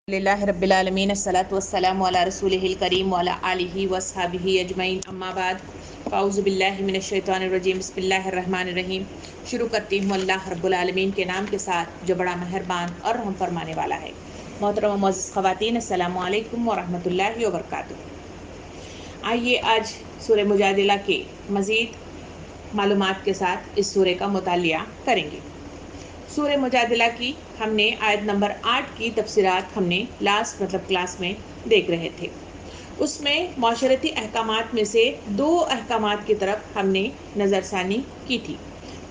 للہ رب العالمین الصلاۃ والسلام علی رسولہ الکریم وعلی آلہ وصحبہ اجمعین اما بعد فاعوذ باللہ من الشیطان الرجیم بسم اللہ الرحمن الرحیم۔ شروع کرتی ہوں اللہ رب العالمین کے نام کے ساتھ جو بڑا مہربان اور رحم فرمانے والا ہے۔ محترم و معزز خواتین، السلام علیکم ورحمۃ اللہ وبرکاتہ۔ آئیے آج سورہ مجادلہ کے مزید معلومات کے ساتھ اس سورہ کا مطالعہ کریں گے۔ سورہ مجادلہ کی ہم نے آیت نمبر 8 کی تفسیرات ہم نے کلاس میں دیکھ رہے تھے۔ اس میں معاشرتی احکامات میں سے 2 احکامات کی طرف ہم نے نظر ثانی کی تھی۔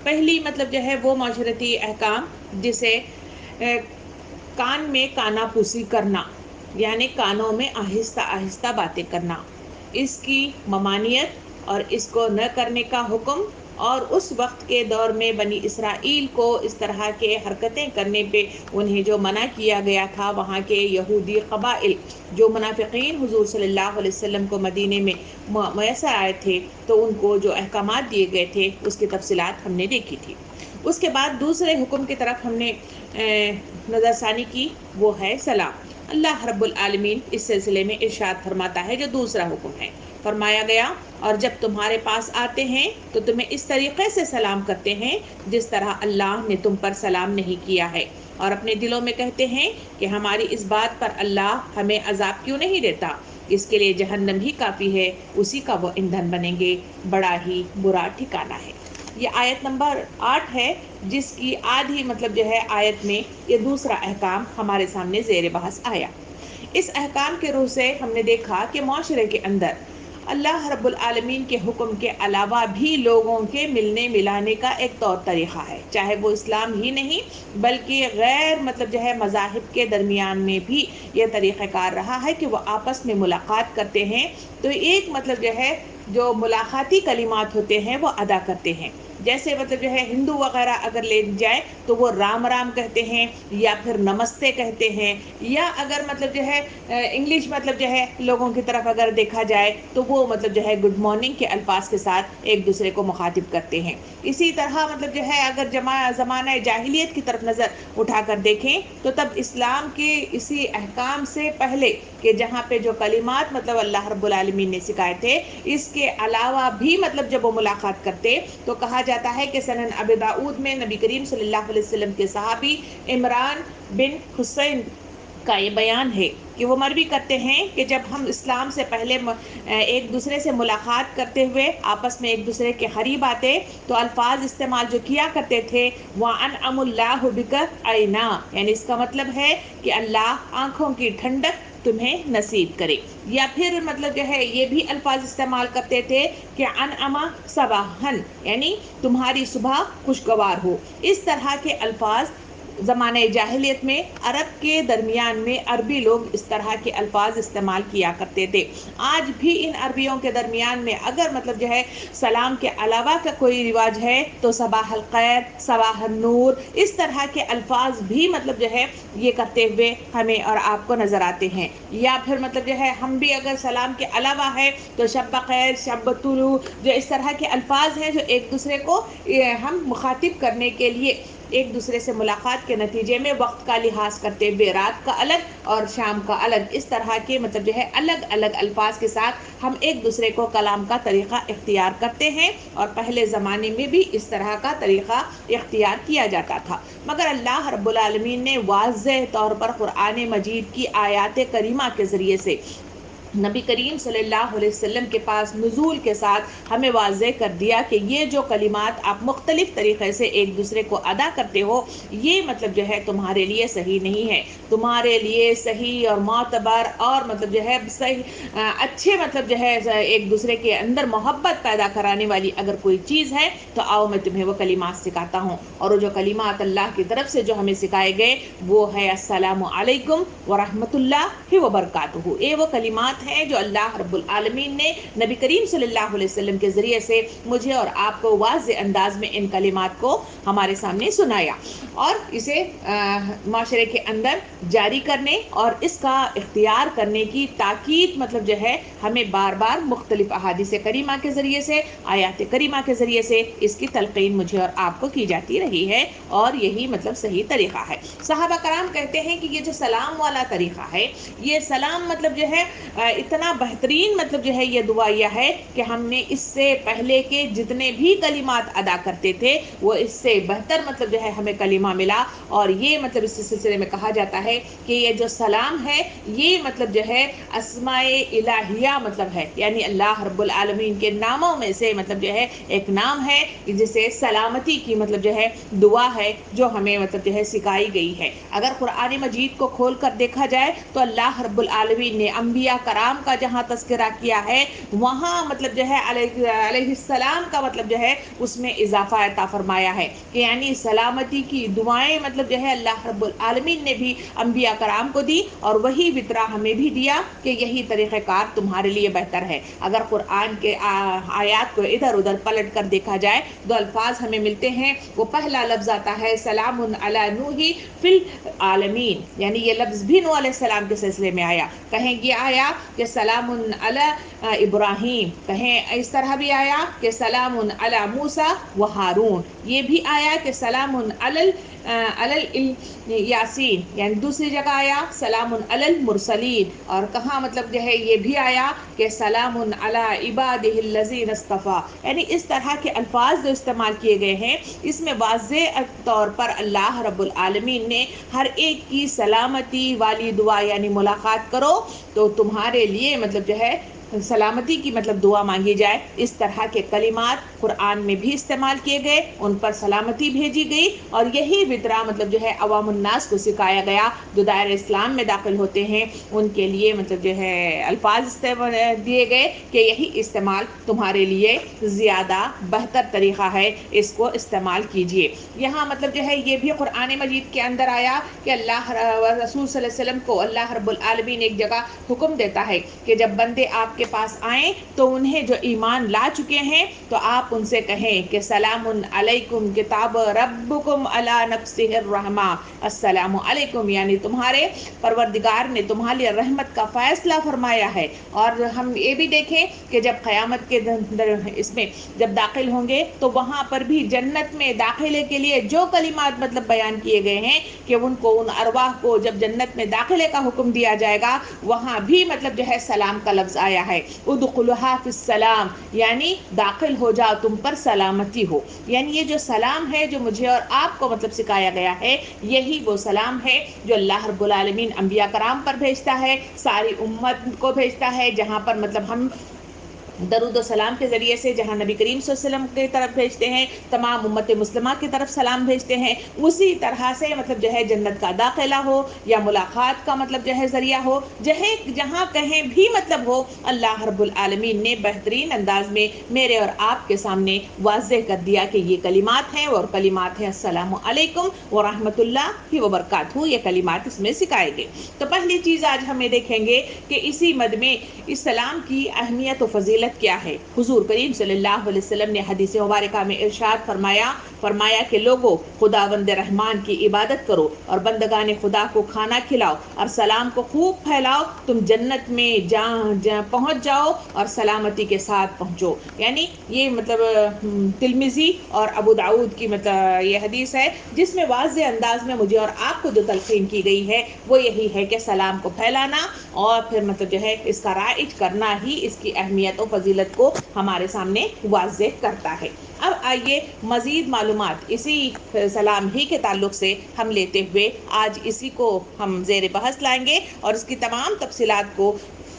پہلی وہ معاشرتی احکام جسے کان میں کانا پوسی کرنا، یعنی کانوں میں آہستہ آہستہ باتیں کرنا، اس کی ممانعت اور اس کو نہ کرنے کا حکم، اور اس وقت کے دور میں بنی اسرائیل کو اس طرح کے حرکتیں کرنے پہ انہیں جو منع کیا گیا تھا، وہاں کے یہودی قبائل جو منافقین حضور صلی اللہ علیہ وسلم کو مدینے میں میسر آئے تھے، تو ان کو جو احکامات دیے گئے تھے اس کی تفصیلات ہم نے دیکھی تھی۔ اس کے بعد دوسرے حکم کی طرف ہم نے نظر ثانی کی، وہ ہے سلام۔ اللہ رب العالمین اس سلسلے میں ارشاد فرماتا ہے، جو دوسرا حکم ہے، فرمایا گیا اور جب تمہارے پاس آتے ہیں تو تمہیں اس طریقے سے سلام کرتے ہیں جس طرح اللہ نے تم پر سلام نہیں کیا ہے، اور اپنے دلوں میں کہتے ہیں کہ ہماری اس بات پر اللہ ہمیں عذاب کیوں نہیں دیتا، اس کے لیے جہنم ہی کافی ہے، اسی کا وہ ایندھن بنیں گے، بڑا ہی برا ٹھکانہ ہے۔ یہ آیت نمبر 8 ہے، جس کی آدھی آیت میں یہ دوسرا احکام ہمارے سامنے زیر بحث آیا۔ اس احکام کے روح سے ہم نے دیکھا کہ معاشرے کے اندر اللہ رب العالمین کے حکم کے علاوہ بھی لوگوں کے ملنے ملانے کا ایک طور طریقہ ہے، چاہے وہ اسلام ہی نہیں بلکہ غیر مذاہب کے درمیان میں بھی یہ طریقہ کار رہا ہے کہ وہ آپس میں ملاقات کرتے ہیں، تو ایک جو ملاقاتی کلمات ہوتے ہیں وہ ادا کرتے ہیں۔ جیسے ہندو وغیرہ اگر لے جائے تو وہ رام رام کہتے ہیں، یا پھر نمستے کہتے ہیں، یا اگر انگلش لوگوں کی طرف اگر دیکھا جائے تو وہ گڈ مارننگ کے الفاظ کے ساتھ ایک دوسرے کو مخاطب کرتے ہیں۔ اسی طرح اگر زمانہ جاہلیت کی طرف نظر اٹھا کر دیکھیں تو تب اسلام کے اسی احکام سے پہلے کہ جہاں پہ جو کلمات اللہ رب العالمین نے سکھائے تھے، اس کے علاوہ بھی جب وہ ملاقات کرتے تو کہا جاتا ہے کہ سنن ابی داؤد میں نبی کریم صلی اللہ علیہ وسلم کے صحابی عمران بن حسین کا یہ بیان ہے کہ وہ مروی کرتے ہیں کہ جب ہم اسلام سے پہلے ایک دوسرے سے ملاقات کرتے ہوئے آپس میں ایک دوسرے کے قریب آتے تو الفاظ استعمال جو کیا کرتے تھے، وَأَنْعَمُ اللَّهُ بِكَ عَيْنَا، یعنی اس کا مطلب ہے کہ اللہ آنکھوں کی ٹھنڈک تمہیں نصیب کرے، یا پھر یہ بھی الفاظ استعمال کرتے تھے کہ انعما صباحن، یعنی تمہاری صبح خوشگوار ہو۔ اس طرح کے الفاظ زمانہ جاہلیت میں عرب کے درمیان میں عربی لوگ اس طرح کے الفاظ استعمال کیا کرتے تھے۔ آج بھی ان عربیوں کے درمیان میں اگر سلام کے علاوہ کا کوئی رواج ہے تو صباح الخیر، صباح النور، اس طرح کے الفاظ بھی یہ کرتے ہوئے ہمیں اور آپ کو نظر آتے ہیں۔ یا پھر ہم بھی اگر سلام کے علاوہ ہے تو شب بخیر، شب طلوع، جو اس طرح کے الفاظ ہیں جو ایک دوسرے کو ہم مخاطب کرنے کے لیے ایک دوسرے سے ملاقات کے نتیجے میں وقت کا لحاظ کرتے ہوئے رات کا الگ اور شام کا الگ، اس طرح کے الگ الگ الفاظ کے ساتھ ہم ایک دوسرے کو کلام کا طریقہ اختیار کرتے ہیں، اور پہلے زمانے میں بھی اس طرح کا طریقہ اختیار کیا جاتا تھا۔ مگر اللہ رب العالمین نے واضح طور پر قرآن مجید کی آیات کریمہ کے ذریعے سے نبی کریم صلی اللہ علیہ وسلم کے پاس نزول کے ساتھ ہمیں واضح کر دیا کہ یہ جو کلمات آپ مختلف طریقے سے ایک دوسرے کو ادا کرتے ہو، یہ تمہارے لیے صحیح نہیں ہے۔ تمہارے لیے صحیح اور معتبر اور صحیح اچھے ایک دوسرے کے اندر محبت پیدا کرانے والی اگر کوئی چیز ہے تو آؤ میں تمہیں وہ کلمات سکھاتا ہوں۔ اور وہ جو کلمات اللہ کی طرف سے جو ہمیں سکھائے گئے وہ ہے السلام علیکم ورحمۃ اللہ وبرکاتہ۔ یہ وہ کلمات ہیں جو اللہ رب العالمین نے نبی کریم صلی اللہ علیہ وسلم کے ذریعے سے مجھے اور آپ کو واضح انداز میں ان کلمات کو ہمارے سامنے سنایا، اور اسے معاشرے کے اندر جاری کرنے اور اس کا اختیار کرنے کی تاکید مطلب جو ہے ہمیں بار بار مختلف احادیث کریمہ کے ذریعے سے، آیات کریمہ کے ذریعے سے اس کی تلقین مجھے اور آپ کو کی جاتی رہی ہے، اور یہی مطلب صحیح طریقہ ہے۔ صحابہ کرام کہتے ہیں کہ یہ جو سلام والا طریقہ ہے، یہ سلام مطلب جو ہے اتنا بہترین مطلب جو ہے یہ دعائیہ ہے کہ ہم نے اس سے پہلے کے جتنے بھی کلمات ادا کرتے تھے وہ اس سے بہتر مطلب جو ہے ہمیں کلمہ ملا، اور یہ مطلب اس سلسلے میں کہا جاتا ہے کہ یہ جو سلام ہے یہ مطلب جو ہے اسماء الہیہ مطلب ہے، یعنی اللہ رب العالمین کے ناموں میں سے مطلب جو ہے ایک نام ہے جسے سلامتی کی مطلب جو ہے دعا ہے جو ہمیں مطلب جو ہے سکھائی گئی ہے۔ اگر قرآن مجید کو کھول کر دیکھا جائے تو اللہ رب العالمین نے انبیاء کرام کا جہاں تذکرہ کیا ہے وہاں مطلب جو ہے علیہ السلام کا مطلب جو ہے اس میں اضافہ عطا فرمایا ہے کہ یعنی سلامتی کی دعائیں مطلب جو ہے اللہ رب العالمین نے بھی انبیاء کرام کو دی، اور وہی وطرہ ہمیں بھی دیا کہ یہی طریقہ کار تمہارے لیے بہتر ہے۔ اگر قرآن کے آیات کو ادھر ادھر پلٹ کر دیکھا جائے دو الفاظ ہمیں ملتے ہیں، وہ پہلا لفظ آتا ہے سلام علی نوح فی العالمین، یعنی یہ لفظ بھی نوح علیہ السلام کے سلسلے میں آیا، کہیں یہ آیا کہ سلام علی ابراہیم، کہیں اس طرح بھی آیا کہ سلام علی موسیٰ و ہارون، یہ بھی آیا کہ سلام علی یاسین، یعنی دوسری جگہ آیا سلام علی المرسلین، اور کہاں مطلب جو ہے یہ بھی آیا کہ سلام علی عبادہ الذین اصطفیٰ، یعنی اس طرح کے الفاظ جو استعمال کیے گئے ہیں اس میں واضح طور پر اللہ رب العالمین نے ہر ایک کی سلامتی والی دعا یعنی ملاقات کرو تو تمہارے لیے مطلب جو ہے سلامتی کی مطلب دعا مانگی جائے، اس طرح کے کلمات قرآن میں بھی استعمال کیے گئے، ان پر سلامتی بھیجی گئی، اور یہی وطرہ مطلب جو ہے عوام الناس کو سکھایا گیا جو دائرہ اسلام میں داخل ہوتے ہیں ان کے لیے مطلب جو ہے الفاظ دیے گئے کہ یہی استعمال تمہارے لیے زیادہ بہتر طریقہ ہے، اس کو استعمال کیجئے۔ یہاں مطلب جو ہے یہ بھی قرآن مجید کے اندر آیا کہ اللہ رسول صلی اللہ علیہ وسلم کو اللہ رب العالمین ایک جگہ حکم دیتا ہے کہ جب بندے آپ کے پاس آئیں تو انہیں جو ایمان لا چکے ہیں تو آپ ان سے کہیں کہ سلام علیکم کتاب ربکم علی نفسہ الرحمہ، السلام علیکم، یعنی تمہارے پروردگار نے تمہارے رحمت کا فیصلہ فرمایا ہے۔ اور ہم یہ بھی دیکھیں کہ جب قیامت کے اس میں جب داخل ہوں گے تو وہاں پر بھی جنت میں داخلے کے لیے جو کلمات مطلب بیان کیے گئے ہیں کہ ان کو ان ارواح کو جب جنت میں داخلے کا حکم دیا جائے گا وہاں بھی مطلب جو ہے سلام کا لفظ آیا ہے، ادخلوها فی السلام، یعنی داخل ہو جاؤ تم پر سلامتی ہو، یعنی یہ جو سلام ہے جو مجھے اور آپ کو مطلب سکھایا گیا ہے یہی وہ سلام ہے جو اللہ رب العالمین انبیاء کرام پر بھیجتا ہے، ساری امت کو بھیجتا ہے، جہاں پر مطلب ہم درود و سلام کے ذریعے سے جہاں نبی کریم صلی اللہ علیہ وسلم کی طرف بھیجتے ہیں تمام امت مسلمہ کی طرف سلام بھیجتے ہیں، اسی طرح سے مطلب جو ہے جنت کا داخلہ ہو یا ملاقات کا مطلب جو ہے ذریعہ ہو، جہاں کہیں بھی مطلب ہو اللہ رب العالمین نے بہترین انداز میں میرے اور آپ کے سامنے واضح کر دیا کہ یہ کلمات ہیں، اور کلمات ہیں السلام علیکم ورحمۃ اللہ وبرکاتہ، یہ کلمات اس میں سکھائے گئے۔ تو پہلی چیز آج ہمیں دیکھیں گے کہ اسی مد میں اسلام کی اہمیت و فضیلت کیا ہے۔ حضور کریم صلی اللہ علیہ وسلم نے حدیث مبارکہ میں ارشاد فرمایا کہ لوگوں خداوند رحمان کی عبادت کرو اور بندگان خدا کو کھانا کھلاؤ اور سلام کو خوب پھیلاؤ، تم جنت میں پہنچ جاؤ اور سلامتی کے ساتھ پہنچو، یعنی یہ مطلب ترمذی اور ابو داؤد کی مطلب یہ حدیث ہے جس میں واضح انداز میں مجھے اور آپ کو جو تلقین کی گئی ہے وہ یہی ہے کہ سلام کو پھیلانا اور پھر مطلب جو ہے اس کا رائج کرنا ہی اس کی اہمیت و فضیلت کو ہمارے سامنے واضح کرتا ہے۔ اب آئیے مزید معلومات اسی سلام ہی کے تعلق سے ہم لیتے ہوئے آج اسی کو ہم زیر بحث لائیں گے اور اس کی تمام تفصیلات کو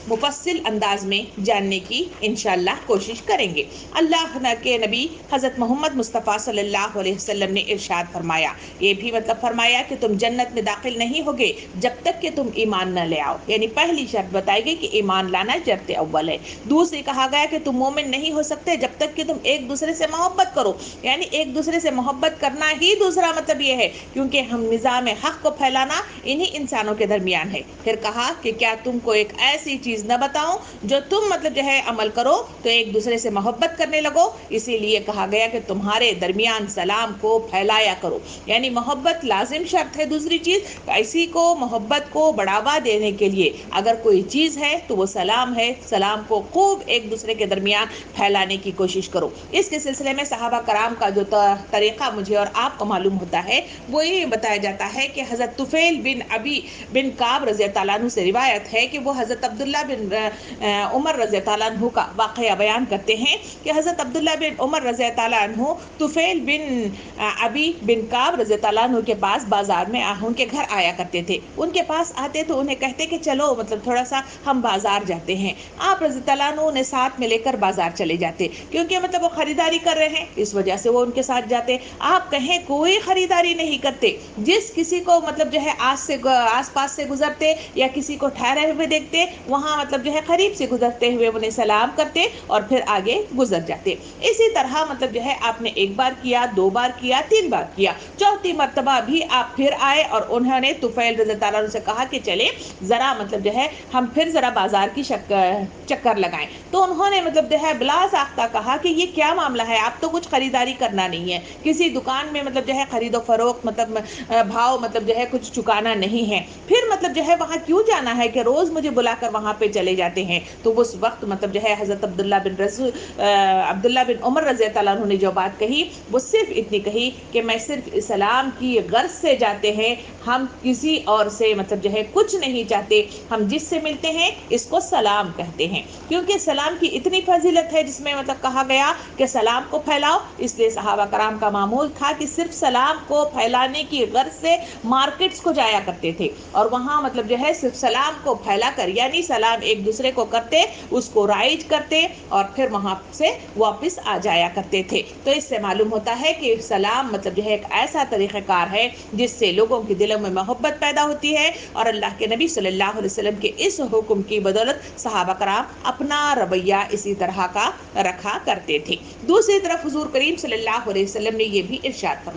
مفصل انداز میں جاننے کی انشاءاللہ کوشش کریں گے۔ اللہ کے نبی حضرت محمد مصطفیٰ صلی اللہ علیہ وسلم نے ارشاد فرمایا، یہ بھی مطلب فرمایا کہ تم جنت میں داخل نہیں ہوگے جب تک کہ تم ایمان نہ لے آؤ، یعنی پہلی شرط بتائی گئی کہ ایمان لانا شرط اول ہے۔ دوسری کہا گیا کہ تم مومن نہیں ہو سکتے جب تک کہ تم ایک دوسرے سے محبت کرو، یعنی ایک دوسرے سے محبت کرنا ہی دوسرا مطلب یہ ہے کیونکہ ہم نظام حق کو پھیلانا انہی انسانوں کے درمیان ہے۔ پھر کہا کہ کیا تم کو ایک ایسی چیز چیز نہ بتاؤں جو تم مطلب جو ہے عمل کرو تو ایک دوسرے سے محبت کرنے لگو؟ اسی لیے کہا گیا کہ تمہارے درمیان سلام کو پھیلایا کرو، یعنی محبت لازم شرط ہے۔ دوسری چیز، اسی کو محبت کو بڑھاوا دینے کے لیے اگر کوئی چیز ہے تو وہ سلام ہے، سلام کو خوب ایک دوسرے کے درمیان پھیلانے کی کوشش کرو۔ اس کے سلسلے میں صحابہ کرام کا جو طریقہ مجھے اور آپ کو معلوم ہوتا ہے وہ یہ بتایا جاتا ہے کہ حضرت طفیل بن ابی بن کعب رضی اللہ عنہ سے روایت ہے کہ وہ حضرت عبداللہ بن عمر رضی اللہ عنہ کا واقعہ بیان کرتے ہیں کہ حضرت عبداللہ بن عمر رضی اللہ عنہ طفیل بن ابی بن کعب رضی اللہ عنہ کے پاس بازار میں ان کے گھر آیا کرتے تھے۔ ان کے پاس آتے تو انہیں کہتے کہ چلو مطلب تھوڑا سا ہم بازار جاتے ہیں۔ آپ رضی اللہ عنہ انہیں ساتھ میں لے کر بازار چلے جاتے، کیونکہ مطلب وہ خریداری کر رہے ہیں اس وجہ سے وہ ان کے ساتھ جاتے۔ آپ کہیں کوئی خریداری نہیں کرتے، جس کسی کو مطلب جو ہے آس پاس سے گزرتے یا کسی کو ٹھہرے ہوئے دیکھتے وہاں مطلب جو ہے قریب سے گزرتے ہوئے انہیں سلام کرتے اور پھر آگے گزر جاتے۔ اسی طرح مطلب جو ہے آپ نے ایک بار کیا، دو بار کیا، تین بار کیا، چوتھی مرتبہ بھی آپ پھر آئے اور انہوں نے طفیل رضی اللہ عنہ سے کہا کہ چلے ذرا مطلب جو ہے ہم پھر ذرا بازار کی چکر لگائیں۔ تو انہوں نے مطلب جو ہے بلا ساختہ کہا کہ یہ کیا معاملہ ہے، آپ تو کچھ خریداری کرنا نہیں ہے، کسی دکان میں مطلب جو ہے خرید و فروخت مطلب بھاؤ مطلب جو ہے کچھ چکانا نہیں ہے، پھر مطلب جو ہے وہاں کیوں جانا ہے کہ روز مجھے بلا کر وہاں پہ چلے جاتے ہیں۔ تو اس وقت مطلب جو ہے حضرت عبداللہ بن عمر رضی اللہ عنہ نے جو بات کہی وہ صرف اتنی کہی کہ میں صرف اسلام کی غرض سے جاتے ہیں، ہم کسی اور سے مطلب جو ہے کچھ نہیں چاہتے، ہم جس سے ملتے ہیں اس کو سلام کہتے ہیں، کیونکہ سلام کی اتنی فضیلت ہے جس میں مطلب کہا گیا کہ سلام کو پھیلاؤ۔ اس لیے صحابہ کرام کا معمول تھا کہ صرف سلام کو پھیلانے کی غرض سے مارکیٹس کو جایا کرتے تھے اور وہاں مطلب جو ہے صرف سلام کو پھیلا کر یعنی سلام ایک دوسرے کو کرتے، اس کو رائج کرتے اور پھر وہاں سے واپس آ جایا کرتے تھے۔ تو اس سے معلوم ہوتا ہے کہ سلام مطلب جو ہے ایک ایسا طریقہ کار ہے جس سے لوگوں کے دلوں میں محبت پیدا ہوتی ہے، اور اللہ کے نبی صلی اللہ علیہ وسلم کے اس حکم کی بدولت صحابہ کرام اپنا رویہ اسی طرح کا رکھا کرتے تھے۔ دوسری طرف حضور کریم صلی اللہ علیہ وسلم نے یہ بھی ارشاد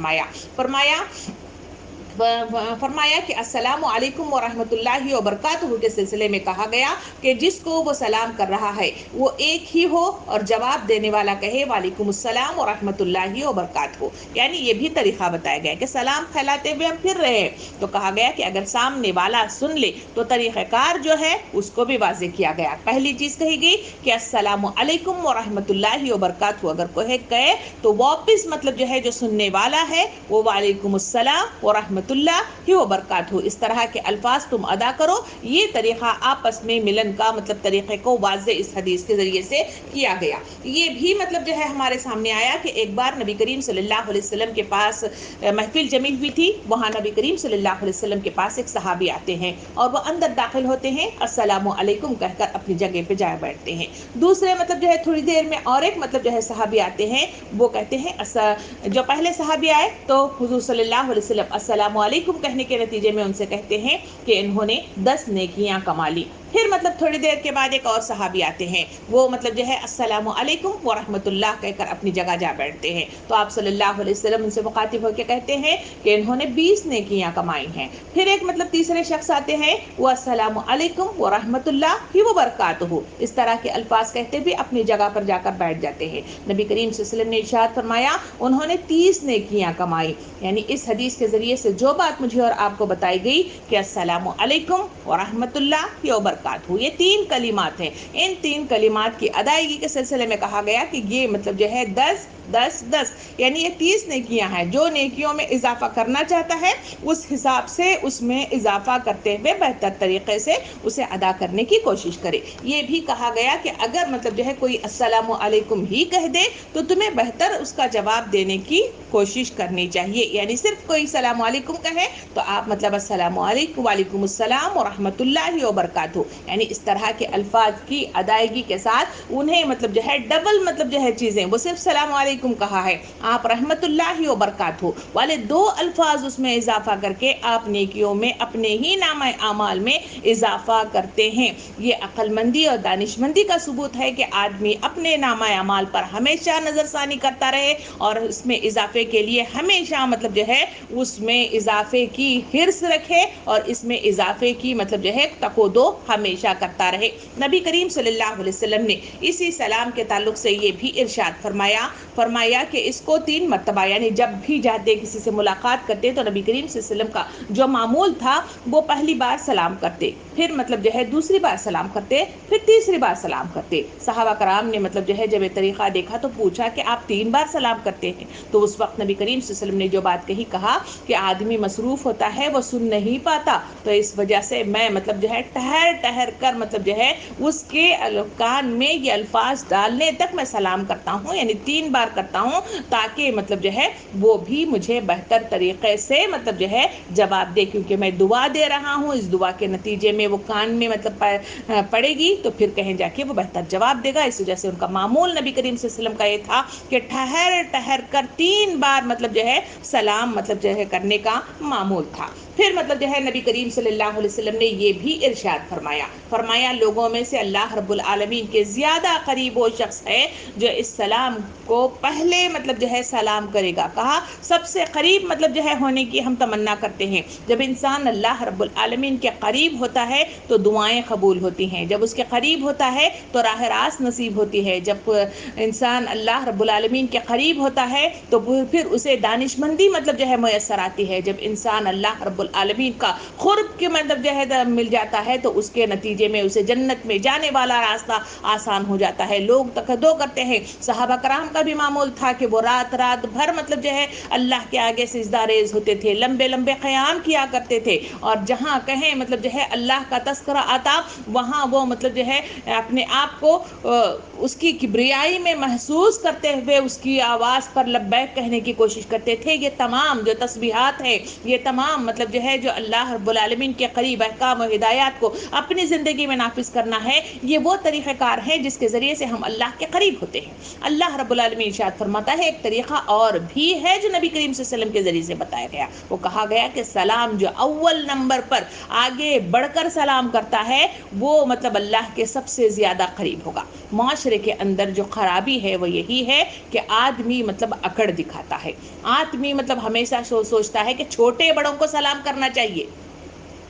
فرمایا کہ السلام علیکم ورحمۃ اللہ وبرکاتہ کے سلسلے میں کہا گیا کہ جس کو وہ سلام کر رہا ہے وہ ایک ہی ہو اور جواب دینے والا کہے وعلیکم السلام ورحمۃ اللہ وبرکاتہ، یعنی یہ بھی طریقہ بتایا گیا کہ سلام پھیلاتے ہوئے ہم پھر رہے ہیں تو کہا گیا کہ اگر سامنے والا سن لے تو طریقہ کار جو ہے اس کو بھی واضح کیا گیا۔ پہلی چیز کہی گئی کہ السلام علیکم ورحمۃ اللہ وبرکاتہ، اگر کوئی کہے تو واپس مطلب جو ہے جو سننے والا ہے وہ وعلیکم السلام ورحمۃ اللہ وبرکاتہ، اس طرح کے الفاظ تم ادا کرو۔ یہ طریقہ آپس میں ملن کا مطلب طریقے کو واضح اس حدیث کے ذریعے سے کیا گیا۔ یہ بھی مطلب جو ہے ہمارے سامنے آیا کہ ایک بار نبی کریم صلی اللہ علیہ وسلم کے پاس محفل جمی ہوئی تھی، وہاں نبی کریم صلی اللہ علیہ وسلم کے پاس ایک صحابی آتے ہیں اور وہ اندر داخل ہوتے ہیں، السلام علیکم کہہ کر اپنی جگہ پہ جا بیٹھتے ہیں۔ دوسرے مطلب جو ہے تھوڑی دیر میں اور ایک مطلب جو ہے صحابی آتے ہیں، وہ کہتے ہیں جو پہلے صحابی آئے تو حضور صلی اللہ علیہ وسلم السلام علیکم کہنے کے نتیجے میں ان سے کہتے ہیں کہ انہوں نے 10 نیکیاں کما لی۔ پھر مطلب تھوڑی دیر کے بعد ایک اور صحابی آتے ہیں، وہ مطلب جو ہے السلام علیکم ورحمۃ اللہ کہہ کر اپنی جگہ جا بیٹھتے ہیں، تو آپ صلی اللہ علیہ وسلم ان سے مخاطب ہو کے کہتے ہیں کہ انہوں نے 20 نیکیاں کمائی ہیں۔ پھر ایک مطلب تیسرے شخص آتے ہیں، وہ السلام علیکم ورحمۃ اللہ وبرکاتہ، اس طرح کے الفاظ کہتے بھی اپنی جگہ پر جا کر بیٹھ جاتے ہیں۔ نبی کریم صلی اللہ علیہ وسلم نے ارشاد فرمایا انہوں نے 30 نیکیاں کمائی، یعنی اس حدیث کے ذریعے سے جو بات مجھے اور آپ کو بتائی گئی کہ السلام علیکم ورحمۃ اللہ وبرکاتہ، یہ 3 کلمات ہیں، ان 3 کلمات کی ادائیگی کے سلسلے میں کہا گیا کہ یہ مطلب جو ہے 10 10 10 یعنی یہ 30 نیکیاں ہیں۔ جو نیکیوں میں اضافہ کرنا چاہتا ہے اس حساب سے اس میں اضافہ کرتے ہوئے بہتر طریقے سے اسے ادا کرنے کی کوشش کرے۔ یہ بھی کہا گیا کہ اگر مطلب جو ہے کوئی السلام علیکم ہی کہہ دے تو تمہیں بہتر اس کا جواب دینے کی کوشش کرنی چاہیے، یعنی صرف کوئی السلام علیکم کہے تو آپ مطلب السلام علیکم وعلیکم السلام ورحمۃ اللہ وبرکاتہ، یعنی اس طرح کے الفاظ کی ادائیگی کے ساتھ انہیں مطلب جو ہے ڈبل مطلب جو ہے چیزیں، وہ صرف السلام علیکم علیکم کہا ہے، آپ رحمت اللہ و برکاتہ والے 2 الفاظ اس میں اضافہ کر کے آپ نیکیوں میں اپنے ہی نامہ اعمال میں اضافہ کرتے ہیں۔ یہ عقل مندی اور دانش مندی کا ثبوت ہے کہ آدمی اپنے نامہ اعمال پر ہمیشہ نظر ثانی کرتا رہے اور اس میں اضافے کے لیے ہمیشہ مطلب جو ہے اس میں اضافے کی حرص رکھے اور اس میں اضافے کی مطلب جو ہے تقودو ہمیشہ کرتا رہے۔ نبی کریم صلی اللہ علیہ وسلم نے اسی سلام کے تعلق سے یہ بھی ارشاد فرمایا کہ اس کو 3 مرتبہ یعنی جب بھی جاتے کسی سے ملاقات کرتے تو نبی کریم صلی اللہ علیہ وسلم کا جو معمول تھا وہ پہلی بار سلام کرتے، پھر مطلب جو ہے دوسری بار سلام کرتے، پھر تیسری بار سلام کرتے۔ صحابہ کرام نے مطلب جو ہے جب یہ طریقہ دیکھا تو پوچھا کہ آپ 3 بار سلام کرتے ہیں؟ تو اس وقت نبی کریم صلی اللہ علیہ وسلم نے جو بات کہا کہ آدمی مصروف ہوتا ہے وہ سن نہیں پاتا، تو اس وجہ سے میں مطلب جو ہے ٹھہر کر مطلب جو ہے اس کے کان میں یہ الفاظ ڈالنے تک میں سلام کرتا ہوں، یعنی 3 بار کرتا ہوں تاکہ مطلب جو ہے وہ بھی مجھے بہتر طریقے سے مطلب جو ہے جواب دے، کیونکہ میں دعا دے رہا ہوں، اس دعا کے نتیجے میں وہ کان میں مطلب پڑے گی تو پھر کہیں جا کے وہ بہتر جواب دے گا۔ اس وجہ سے ان کا معمول نبی کریم صلی اللہ علیہ وسلم کا یہ تھا کہ ٹھہر کر 3 بار مطلب جو ہے سلام مطلب جو ہے کرنے کا معمول تھا۔ پھر مطلب جو ہے نبی کریم صلی اللہ علیہ وسلم نے یہ بھی ارشاد فرمایا لوگوں میں سے اللہ رب العالمین کے زیادہ قریب وہ شخص ہے جو اس سلام کو پہلے مطلب جو ہے سلام کرے گا۔ کہا سب سے قریب مطلب جو ہے ہونے کی ہم تمنا کرتے ہیں۔ جب انسان اللہ رب العالمین کے قریب ہوتا ہے تو دعائیں قبول ہوتی ہیں، جب اس کے قریب ہوتا ہے تو راہ راست نصیب ہوتی ہے، جب انسان اللہ رب العالمین کے قریب ہوتا ہے تو پھر اسے دانش مندی مطلب جو ہے میسر آتی ہے، جب انسان اللہ رب العالمین کا قرب کے مطلب جو ہے مل جاتا ہے تو اس کے نتیجے میں اسے جنت میں جانے والا راستہ آسان ہو جاتا ہے۔ لوگ تقدو کرتے ہیں، صحابہ کرام کا بھی معمول تھا کہ وہ رات بھر مطلب جو ہے اللہ کے آگے سجدہ ریز ہوتے تھے، لمبے قیام کیا کرتے تھے، اور جہاں کہیں مطلب جو ہے اللہ کا تذکرہ آتا وہاں وہ مطلب جو ہے اپنے آپ کو اس کی کبریائی میں محسوس کرتے ہوئے اس کی آواز پر لبیک کہنے کی کوشش کرتے تھے۔ یہ تمام جو تسبیحات ہیں، یہ تمام مطلب جو ہے جو اللہ رب العالمین کے قریب احکام و ہدایات کو اپنی زندگی میں نافذ کرنا ہے، یہ وہ طریقہ کار ہے جس کے ذریعے سے ہم اللہ کے قریب ہوتے ہیں۔ اللہ رب العالمین ارشاد فرماتا ہے ایک طریقہ اور بھی ہے جو نبی کریم صلی اللہ علیہ وسلم کے ذریعے سے بتایا گیا، وہ کہا گیا کہ سلام جو اول نمبر پر آگے بڑھ کر سلام کرتا ہے وہ مطلب اللہ کے سب سے زیادہ قریب ہوگا۔ معاشرے کے اندر جو خرابی ہے وہ یہی ہے کہ آدمی مطلب اکڑ دکھاتا ہے، آدمی مطلب ہمیشہ سوچتا ہے کہ چھوٹے بڑوں کو سلام کرنا چاہیے۔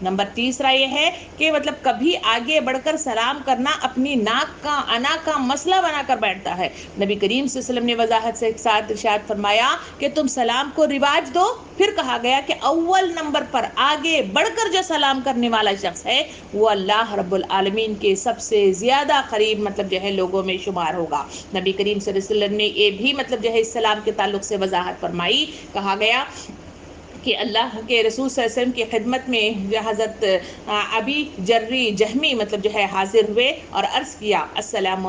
نمبر تیسرا یہ ہے کہ مطلب کبھی آگے بڑھ کر سلام کرنا اپنی ناک کا انا کا مسئلہ بنا کر بیٹھتا ہے۔ نبی کریم صلی اللہ علیہ وسلم نے وضاحت سے ساتھ ارشاد فرمایا کہ تم سلام کو رواج دو، پھر کہا گیا کہ اول نمبر پر آگے بڑھ کر جو سلام کرنے والا شخص ہے وہ اللہ رب العالمین کے سب سے زیادہ قریب مطلب جو ہے لوگوں میں شمار ہوگا۔ نبی کریم صلی اللہ علیہ وسلم نے یہ بھی مطلب جو ہے اس سلام کے تعلق سے وضاحت فرمائی، کہا گیا کہ اللہ کے رسول صلی اللہ علیہ وسلم کی خدمت میں حضرت ابی جری جہمی مطلب جو ہے حاضر ہوئے اور عرض کیا السلام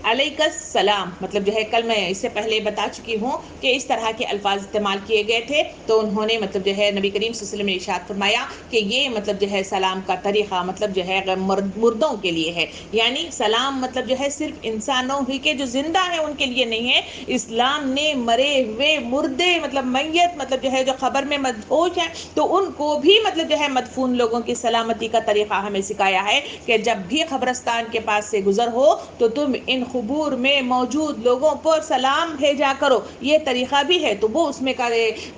علیک السلام، مطلب جو ہے کل میں اس سے پہلے بتا چکی ہوں کہ اس طرح کے الفاظ استعمال کیے گئے تھے، تو انہوں نے مطلب جو ہے نبی کریم صلی اللہ علیہ وسلم نے ارشاد فرمایا کہ یہ مطلب جو ہے سلام کا طریقہ مطلب جو ہے مردوں کے لیے ہے، یعنی سلام مطلب جو ہے صرف انسانوں ہی کے جو زندہ ہیں ان کے لیے نہیں ہے، اسلام نے مرے ہوئے مردے مطلب میت مطلب جو ہے جو قبر میں مدفون ہیں تو ان کو بھی مطلب جو ہے مدفون لوگوں کی سلامتی کا طریقہ ہمیں سکھایا ہے کہ جب بھی قبرستان کے پاس سے گزر ہو تو تم ان قبور میں موجود لوگوں پر سلام بھیجا کرو، یہ طریقہ بھی ہے۔ تو وہ اس میں کا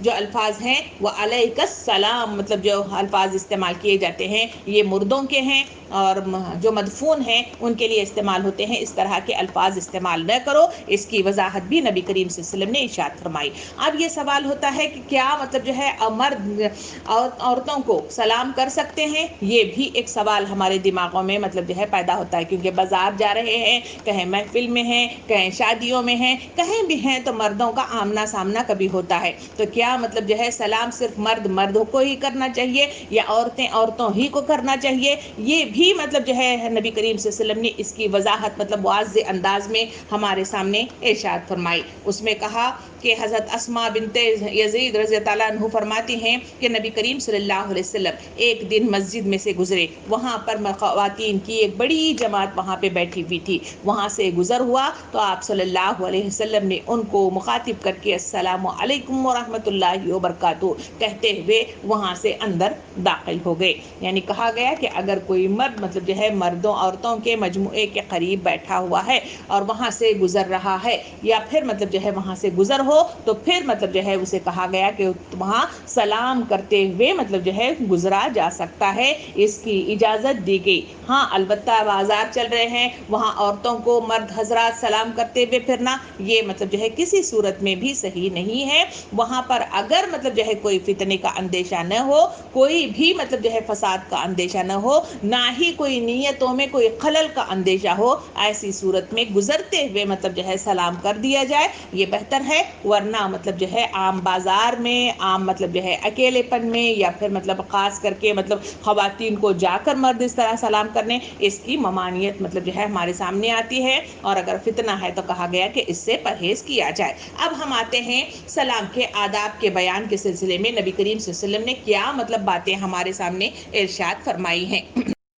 جو الفاظ ہیں وہ علیک السلام مطلب جو الفاظ استعمال کیے جاتے ہیں یہ مردوں کے ہیں اور جو مدفون ہیں ان کے لیے استعمال ہوتے ہیں، اس طرح کے الفاظ استعمال نہ کرو۔ اس کی وضاحت بھی نبی کریم صلی اللہ علیہ وسلم نے ارشاد فرمائی۔ اب یہ سوال ہوتا ہے کہ کیا مطلب جو ہے مرد عورتوں کو سلام کر سکتے ہیں؟ یہ بھی ایک سوال ہمارے دماغوں میں مطلب جو ہے پیدا ہوتا ہے، کیونکہ بازار جا رہے ہیں، کہیں محفل میں ہیں، کہیں شادیوں میں ہیں، کہیں بھی ہیں تو مردوں کا آمنا سامنا کبھی ہوتا ہے، تو کیا مطلب جو ہے سلام صرف مردوں کو ہی کرنا چاہیے یا عورتوں ہی کو کرنا چاہیے؟ یہ بھی مطلب جو ہے نبی کریم صلی اللہ علیہ وسلم نے اس کی وضاحت مطلب واضح انداز میں ہمارے سامنے ارشاد فرمائی۔ اس میں کہا کہ حضرت اسماء بنت یزید رضی اللہ عنہ فرماتی ہیں کہ نبی کریم صلی اللہ علیہ وسلم ایک دن مسجد میں سے گزرے، وہاں پر خواتین کی ایک بڑی جماعت وہاں پہ بیٹھی ہوئی تھی، وہاں سے گزر ہوا تو آپ صلی اللہ علیہ وسلم نے ان کو مخاطب کر کے السلام علیکم ورحمۃ اللہ وبرکاتہ کہتے ہوئے وہاں سے اندر داخل ہو گئے. یعنی کہا گیا کہ اگر کوئی مرد مطلب جو ہے مردوں عورتوں کے مجموعے کے قریب بیٹھا ہوا ہے اور وہاں سے گزر رہا ہے یا پھر مطلب جو ہے وہاں سے گزر ہو تو پھر مطلب جو ہے اسے کہا گیا کہ وہاں سلام کرتے ہوئے مطلب جو ہے گزرا جا سکتا ہے, اس کی اجازت دی گئی. ہاں البتہ بازار چل رہے ہیں وہاں عورتوں کو مرد حضرات سلام کرتے ہوئے پھرنا یہ مطلب جو ہے کسی صورت میں بھی صحیح نہیں ہے. وہاں پر اگر مطلب جو ہے کوئی فتنے کا اندیشہ نہ ہو, کوئی بھی مطلب جو ہے فساد کا اندیشہ نہ ہو, نہ ہی کوئی نیتوں میں کوئی خلل کا اندیشہ ہو, ایسی صورت میں گزرتے ہوئے مطلب جو ہے سلام کر دیا جائے یہ بہتر ہے. ورنہ مطلب جو ہے عام بازار میں عام مطلب جو ہے اکیلے پن میں یا پھر مطلب خاص کر کے مطلب خواتین کو جا کر مرد اس طرح سلام کرنے اس کی ممانعت مطلب جو ہے ہمارے سامنے آتی ہے, اور اگر فتنہ ہے تو کہا گیا کہ اس سے پرہیز کیا جائے. اب ہم آتے ہیں سلام کے آداب کے بیان کے سلسلے میں نبی کریم صلی اللہ علیہ وسلم نے کیا مطلب باتیں ہمارے سامنے ارشاد فرمائی ہیں.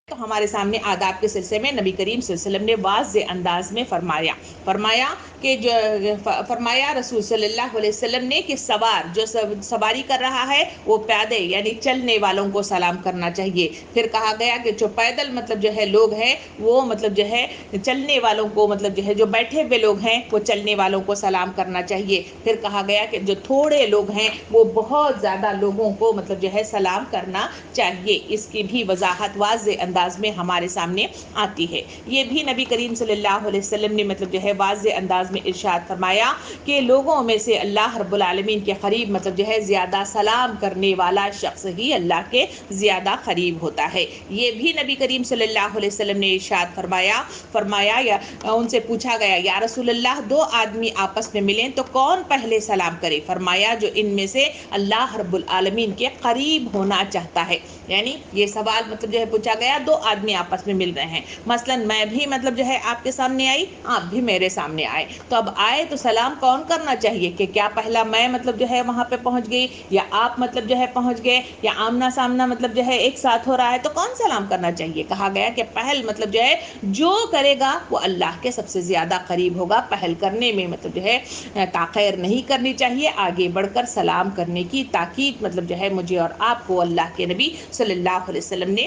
تو ہمارے سامنے آداب کے سلسلے میں نبی کریم صلی اللہ علیہ وسلم نے واضح انداز میں فرمایا کہ جو فرمایا رسول صلی اللہ علیہ وسلم نے کہ سوار جو سواری کر رہا ہے وہ پیادے یعنی چلنے والوں کو سلام کرنا چاہیے. پھر کہا گیا کہ جو پیدل مطلب جو ہے لوگ ہیں وہ مطلب جو ہے چلنے والوں کو مطلب جو ہے جو بیٹھے ہوئے لوگ ہیں وہ چلنے والوں کو سلام کرنا چاہیے. پھر کہا گیا کہ جو تھوڑے لوگ ہیں وہ بہت زیادہ لوگوں کو مطلب جو ہے سلام کرنا چاہیے. اس کی بھی وضاحت واضح انداز میں ہمارے سامنے آتی ہے. یہ بھی نبی کریم صلی اللہ علیہ وسلم نے مطلب جو ہے واضح انداز میں ارشاد فرمایا کہ لوگوں میں سے اللہ رب العالمین کے قریب مطلب جو ہے زیادہ سلام کرنے والا شخص ہی اللہ کے زیادہ قریب ہوتا ہے. یہ بھی نبی کریم صلی اللہ علیہ وسلم نے ارشاد فرمایا یا ان سے پوچھا گیا یا رسول اللہ دو آدمی آپس میں ملیں تو کون پہلے سلام کرے؟ فرمایا جو ان میں سے اللہ رب العالمین کے قریب ہونا چاہتا ہے. یعنی یہ سوال مطلب جو ہے پوچھا گیا, دو آدمی آپس میں مل رہے ہیں, مثلا میں بھی مطلب جو ہے آپ کے سامنے آئی, آپ بھی میرے سامنے آئے, تو اب آئے تو سلام کون کرنا چاہیے کہ کیا پہلا میں مطلب جو ہے وہاں پہ پہنچ گئی یا آپ مطلب جو ہے پہنچ گئے یا آمنا سامنا مطلب جو ہے ایک ساتھ ہو رہا ہے تو کون سلام کرنا چاہیے؟ کہا گیا کہ پہل مطلب جو ہے جو کرے گا وہ اللہ کے سب سے زیادہ قریب ہوگا. پہل کرنے میں مطلب جو ہے تاخیر نہیں کرنی چاہیے, آگے بڑھ کر سلام کرنے کی تاکید مطلب جو ہے مجھے اور آپ کو اللہ کے نبی صلی اللہ علیہ وسلم نے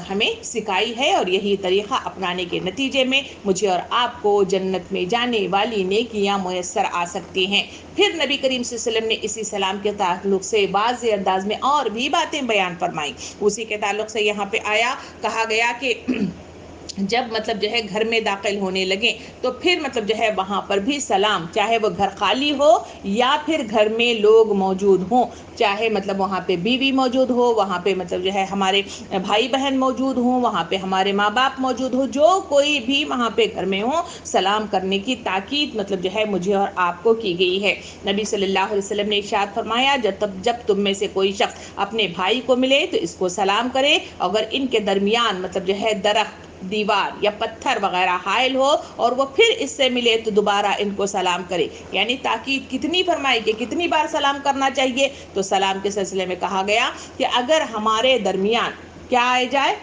ہمیں سکھائی ہے, اور یہی طریقہ اپنانے کے نتیجے میں مجھے اور آپ کو جنت میں جانے والی نیکیاں میسر آ سکتی ہیں. پھر نبی کریم صلی اللہ علیہ وسلم نے اسی سلام کے تعلق سے واضح انداز میں اور بھی باتیں بیان فرمائیں. اسی کے تعلق سے یہاں پہ آیا, کہا گیا کہ جب مطلب جو ہے گھر میں داخل ہونے لگے تو پھر مطلب جو ہے وہاں پر بھی سلام, چاہے وہ گھر خالی ہو یا پھر گھر میں لوگ موجود ہوں, چاہے مطلب وہاں پہ بیوی موجود ہو, وہاں پہ مطلب جو ہے ہمارے بھائی بہن موجود ہوں, وہاں پہ ہمارے ماں باپ موجود ہوں, جو کوئی بھی وہاں پہ گھر میں ہو, سلام کرنے کی تاکید مطلب جو ہے مجھے اور آپ کو کی گئی ہے. نبی صلی اللہ علیہ وسلم نے ارشاد فرمایا جب تم میں سے کوئی شخص اپنے بھائی کو ملے تو اس کو سلام کرے, اگر ان کے درمیان مطلب جو ہے درخت, دیوار یا پتھر وغیرہ حائل ہو اور وہ پھر اس سے ملے تو دوبارہ ان کو سلام کرے. یعنی تاکید کتنی فرمائی کہ کتنی بار سلام کرنا چاہیے؟ تو سلام کے سلسلے میں کہا گیا کہ اگر ہمارے درمیان کیا آ جائے؟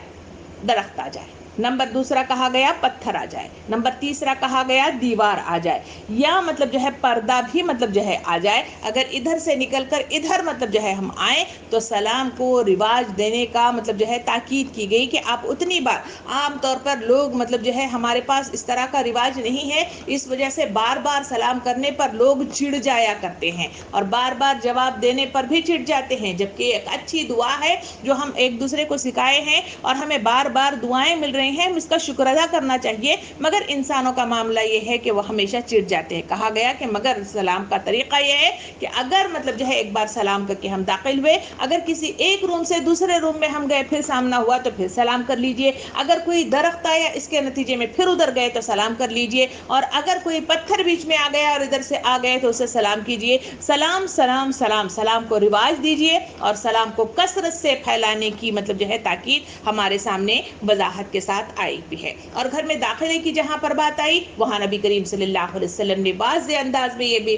درخت آ جائے, نمبر دوسرا کہا گیا پتھر آ جائے, نمبر تیسرا کہا گیا دیوار آ جائے, یا مطلب جو ہے پردہ بھی مطلب جو ہے آ جائے, اگر ادھر سے نکل کر ادھر مطلب جو ہے ہم آئیں تو سلام کو رواج دینے کا مطلب جو ہے تاکید کی گئی کہ آپ اتنی بار, عام طور پر لوگ مطلب جو ہے ہمارے پاس اس طرح کا رواج نہیں ہے, اس وجہ سے بار بار سلام کرنے پر لوگ چڑ جایا کرتے ہیں اور بار بار جواب دینے پر بھی چڑ جاتے ہیں, جبکہ ایک اچھی دعا ہے جو ہم ایک دوسرے کو سکھائے ہیں اور ہمیں بار بار دعائیں مل رہی ہیں, ہم اس کا شکر ادا کرنا چاہیے. مگر انسانوں کا معاملہ یہ ہے کہ وہ ہمیشہ چڑ جاتے ہیں. کہا گیا کہ مگر سلام کا طریقہ یہ ہے کہ اگر مطلب جو ہے ایک بار سلام کر کے ہم داخل ہوئے, اگر کسی ایک روم سے دوسرے روم میں ہم گئے پھر سامنا ہوا تو پھر سلام کر لیجئے, اگر کوئی درخت آیا اس کے نتیجے میں پھر ادھر گئے تو سلام کر لیجئے, اور اگر کوئی پتھر بیچ میں آ گیا اور ادھر سے آ گئے تو اسے سلام کیجئے. سلام سلام سلام سلام کو رواج دیجئے اور سلام کو کثرت سے پھیلانے کی مطلب جو ہے تاکید ہمارے سامنے وضاحت کے ساتھ بات آئی بھی ہے. اور گھر میں داخلے کی جہاں پر بات آئی وہاں نبی کریم صلی اللہ علیہ وسلم نے واضح انداز میں یہ بھی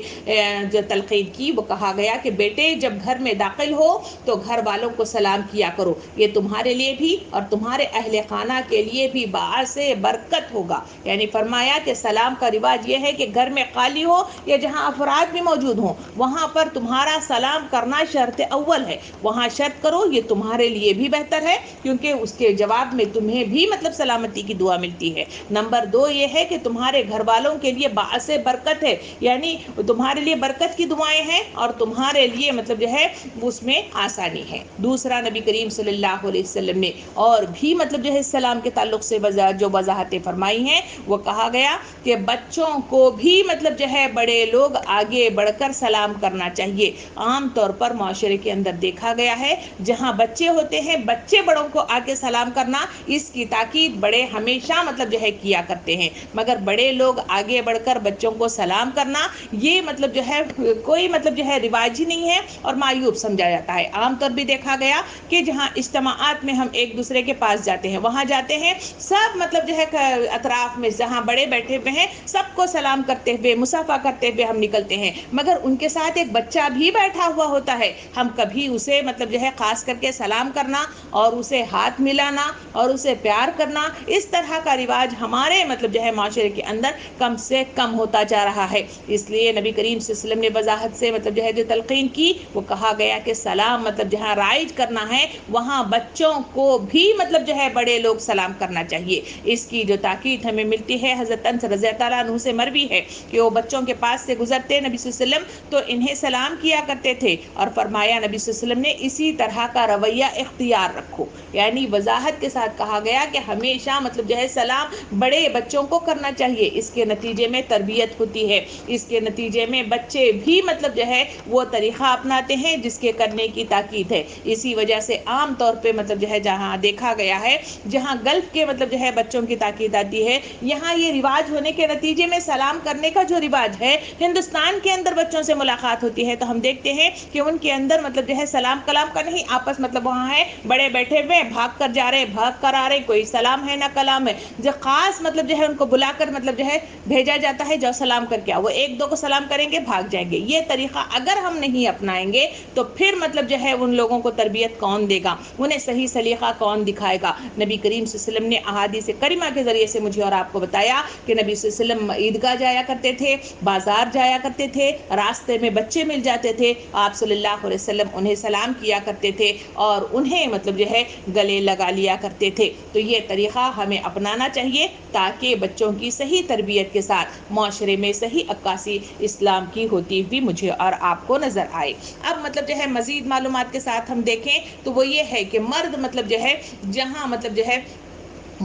جو تلقین کی، وہ کہا گیا کہ بیٹے جب گھر میں داخل ہو تو گھر والوں کو سلام کیا کرو، یہ تمہارے لیے بھی اور تمہارے اہل خانہ کے لیے بھی باعث برکت ہوگا. یعنی فرمایا کہ سلام کا رواج یہ ہے کہ گھر میں خالی ہو یا جہاں افراد بھی موجود ہوں وہاں پر تمہارا سلام کرنا شرط اول ہے. وہاں شرط کرو، یہ تمہارے لیے بھی بہتر ہے کیونکہ اس کے جواب میں تمہیں بھی مطلب سلامتی کی دعا ملتی ہے. نمبر 2 یہ ہے کہ تمہارے گھر والوں کے لیے باعث برکت ہے، یعنی تمہارے لیے برکت کی دعائیں ہیں اور تمہارے لیے مطلب جو ہے اس میں آسانی ہے. دوسرا نبی کریم صلی اللہ علیہ وسلم نے اور بھی مطلب جو ہے سلام کے تعلق سے جو وضاحتیں فرمائی ہیں وہ کہا گیا کہ بچوں کو بھی مطلب جو ہے بڑے لوگ آگے بڑھ کر سلام کرنا چاہیے. عام طور پر معاشرے کے اندر دیکھا گیا ہے جہاں بچے ہوتے ہیں بچے بڑوں کو آگے سلام کرنا، اس کی تاکید بڑے ہمیشہ مطلب جو ہے کیا کرتے ہیں، مگر بڑے لوگ آگے بڑھ کر بچوں کو سلام کرنا یہ مطلب جو ہے کوئی مطلب جو ہے رواج ہی نہیں ہے اور معیوب سمجھا جاتا ہے. عام طور بھی دیکھا گیا کہ جہاں اجتماعات میں ہم ایک دوسرے کے پاس جاتے ہیں وہاں جاتے ہیں سب مطلب جو ہے اطراف میں جہاں بڑے بیٹھے ہوئے ہیں سب کو سلام کرتے ہوئے مصافحہ کرتے ہوئے ہم نکلتے ہیں، مگر ان کے ساتھ ایک بچہ بھی بیٹھا ہوا ہوتا ہے، ہم کبھی اسے مطلب جو ہے خاص کر کے سلام کرنا اور اسے ہاتھ ملانا اور اسے پیار کرنا اس طرح کا رواج ہمارے مطلب جو ہے معاشرے کے اندر کم سے کم ہوتا جا رہا ہے. اس لیے نبی کریم صلی اللہ علیہ وسلم نے وضاحت سے مطلب جو ہے جو تلقین کی وہ کہا گیا کہ سلام مطلب جہاں رائج کرنا ہے وہاں بچوں کو بھی مطلب جو ہے بڑے لوگ سلام کرنا چاہیے. اس کی جو تاکید ہمیں ملتی ہے حضرت انس رضی اللہ عنہ سے مروی ہے کہ وہ بچوں کے پاس سے گزرتے نبی صلی اللہ علیہ وسلم تو انہیں سلام کیا کرتے تھے اور فرمایا نبی صلی اللہ علیہ وسلم نے اسی طرح کا رویہ اختیار رکھو. یعنی وضاحت کے ساتھ کہا گیا کہ ہمیشہ مطلب جو ہے سلام بڑے بچوں کو کرنا چاہیے. اس کے نتیجے میں تربیت ہوتی ہے، اس کے نتیجے میں بچے بھی مطلب جو ہے وہ طریقہ اپناتے ہیں جس کے کرنے کی تاکید ہے. اسی وجہ سے عام طور پہ مطلب جو ہے جہاں دیکھا گیا ہے جہاں گلف کے مطلب جو ہے بچوں کی تاکید آتی ہے یہاں یہ رواج ہونے کے نتیجے میں سلام کرنے کا جو رواج ہے ہندوستان کے اندر بچوں سے ملاقات ہوتی ہے تو ہم دیکھتے ہیں کہ ان کے اندر مطلب جو ہے سلام کلام کا نہیں، آپس مطلب وہاں ہے بڑے بیٹھے ہوئے بھاگ کر جا رہے بھاگ کر آ رہے، کوئی سلام ہے نہ کلام ہے. جو خاص مطلب جو ہے ان کو بلا کر مطلب جو ہے بھیجا جاتا ہے جو سلام کر کے وہ ایک دو کو سلام کریں گے بھاگ جائیں گے. یہ طریقہ اگر ہم نہیں اپنائیں گے تو پھر مطلب جو ہے ان لوگوں کو تربیت کون دے گا، انہیں صحیح سلیقہ کون دکھائے گا. نبی کریم صلی اللہ علیہ وسلم نے احادیث کریمہ کے ذریعے سے مجھے اور آپ کو بتایا کہ نبی صلی اللہ علیہ وسلم عیدگاہ جایا کرتے تھے، بازار جایا کرتے تھے، راستے میں بچے مل جاتے تھے، آپ صلی اللہ علیہ وسلم انہیں سلام کیا کرتے تھے اور انہیں مطلب جو ہے گلے لگا لیا کرتے تھے. تو یہ طریقہ ہمیں اپنانا چاہیے تاکہ بچوں کی صحیح تربیت کے ساتھ معاشرے میں صحیح عکاسی اسلام کی ہوتی بھی مجھے اور آپ کو نظر آئے. اب مطلب جو ہے مزید معلومات کے ساتھ ہم دیکھیں تو وہ یہ ہے کہ مرد مطلب جو ہے جہاں مطلب جو ہے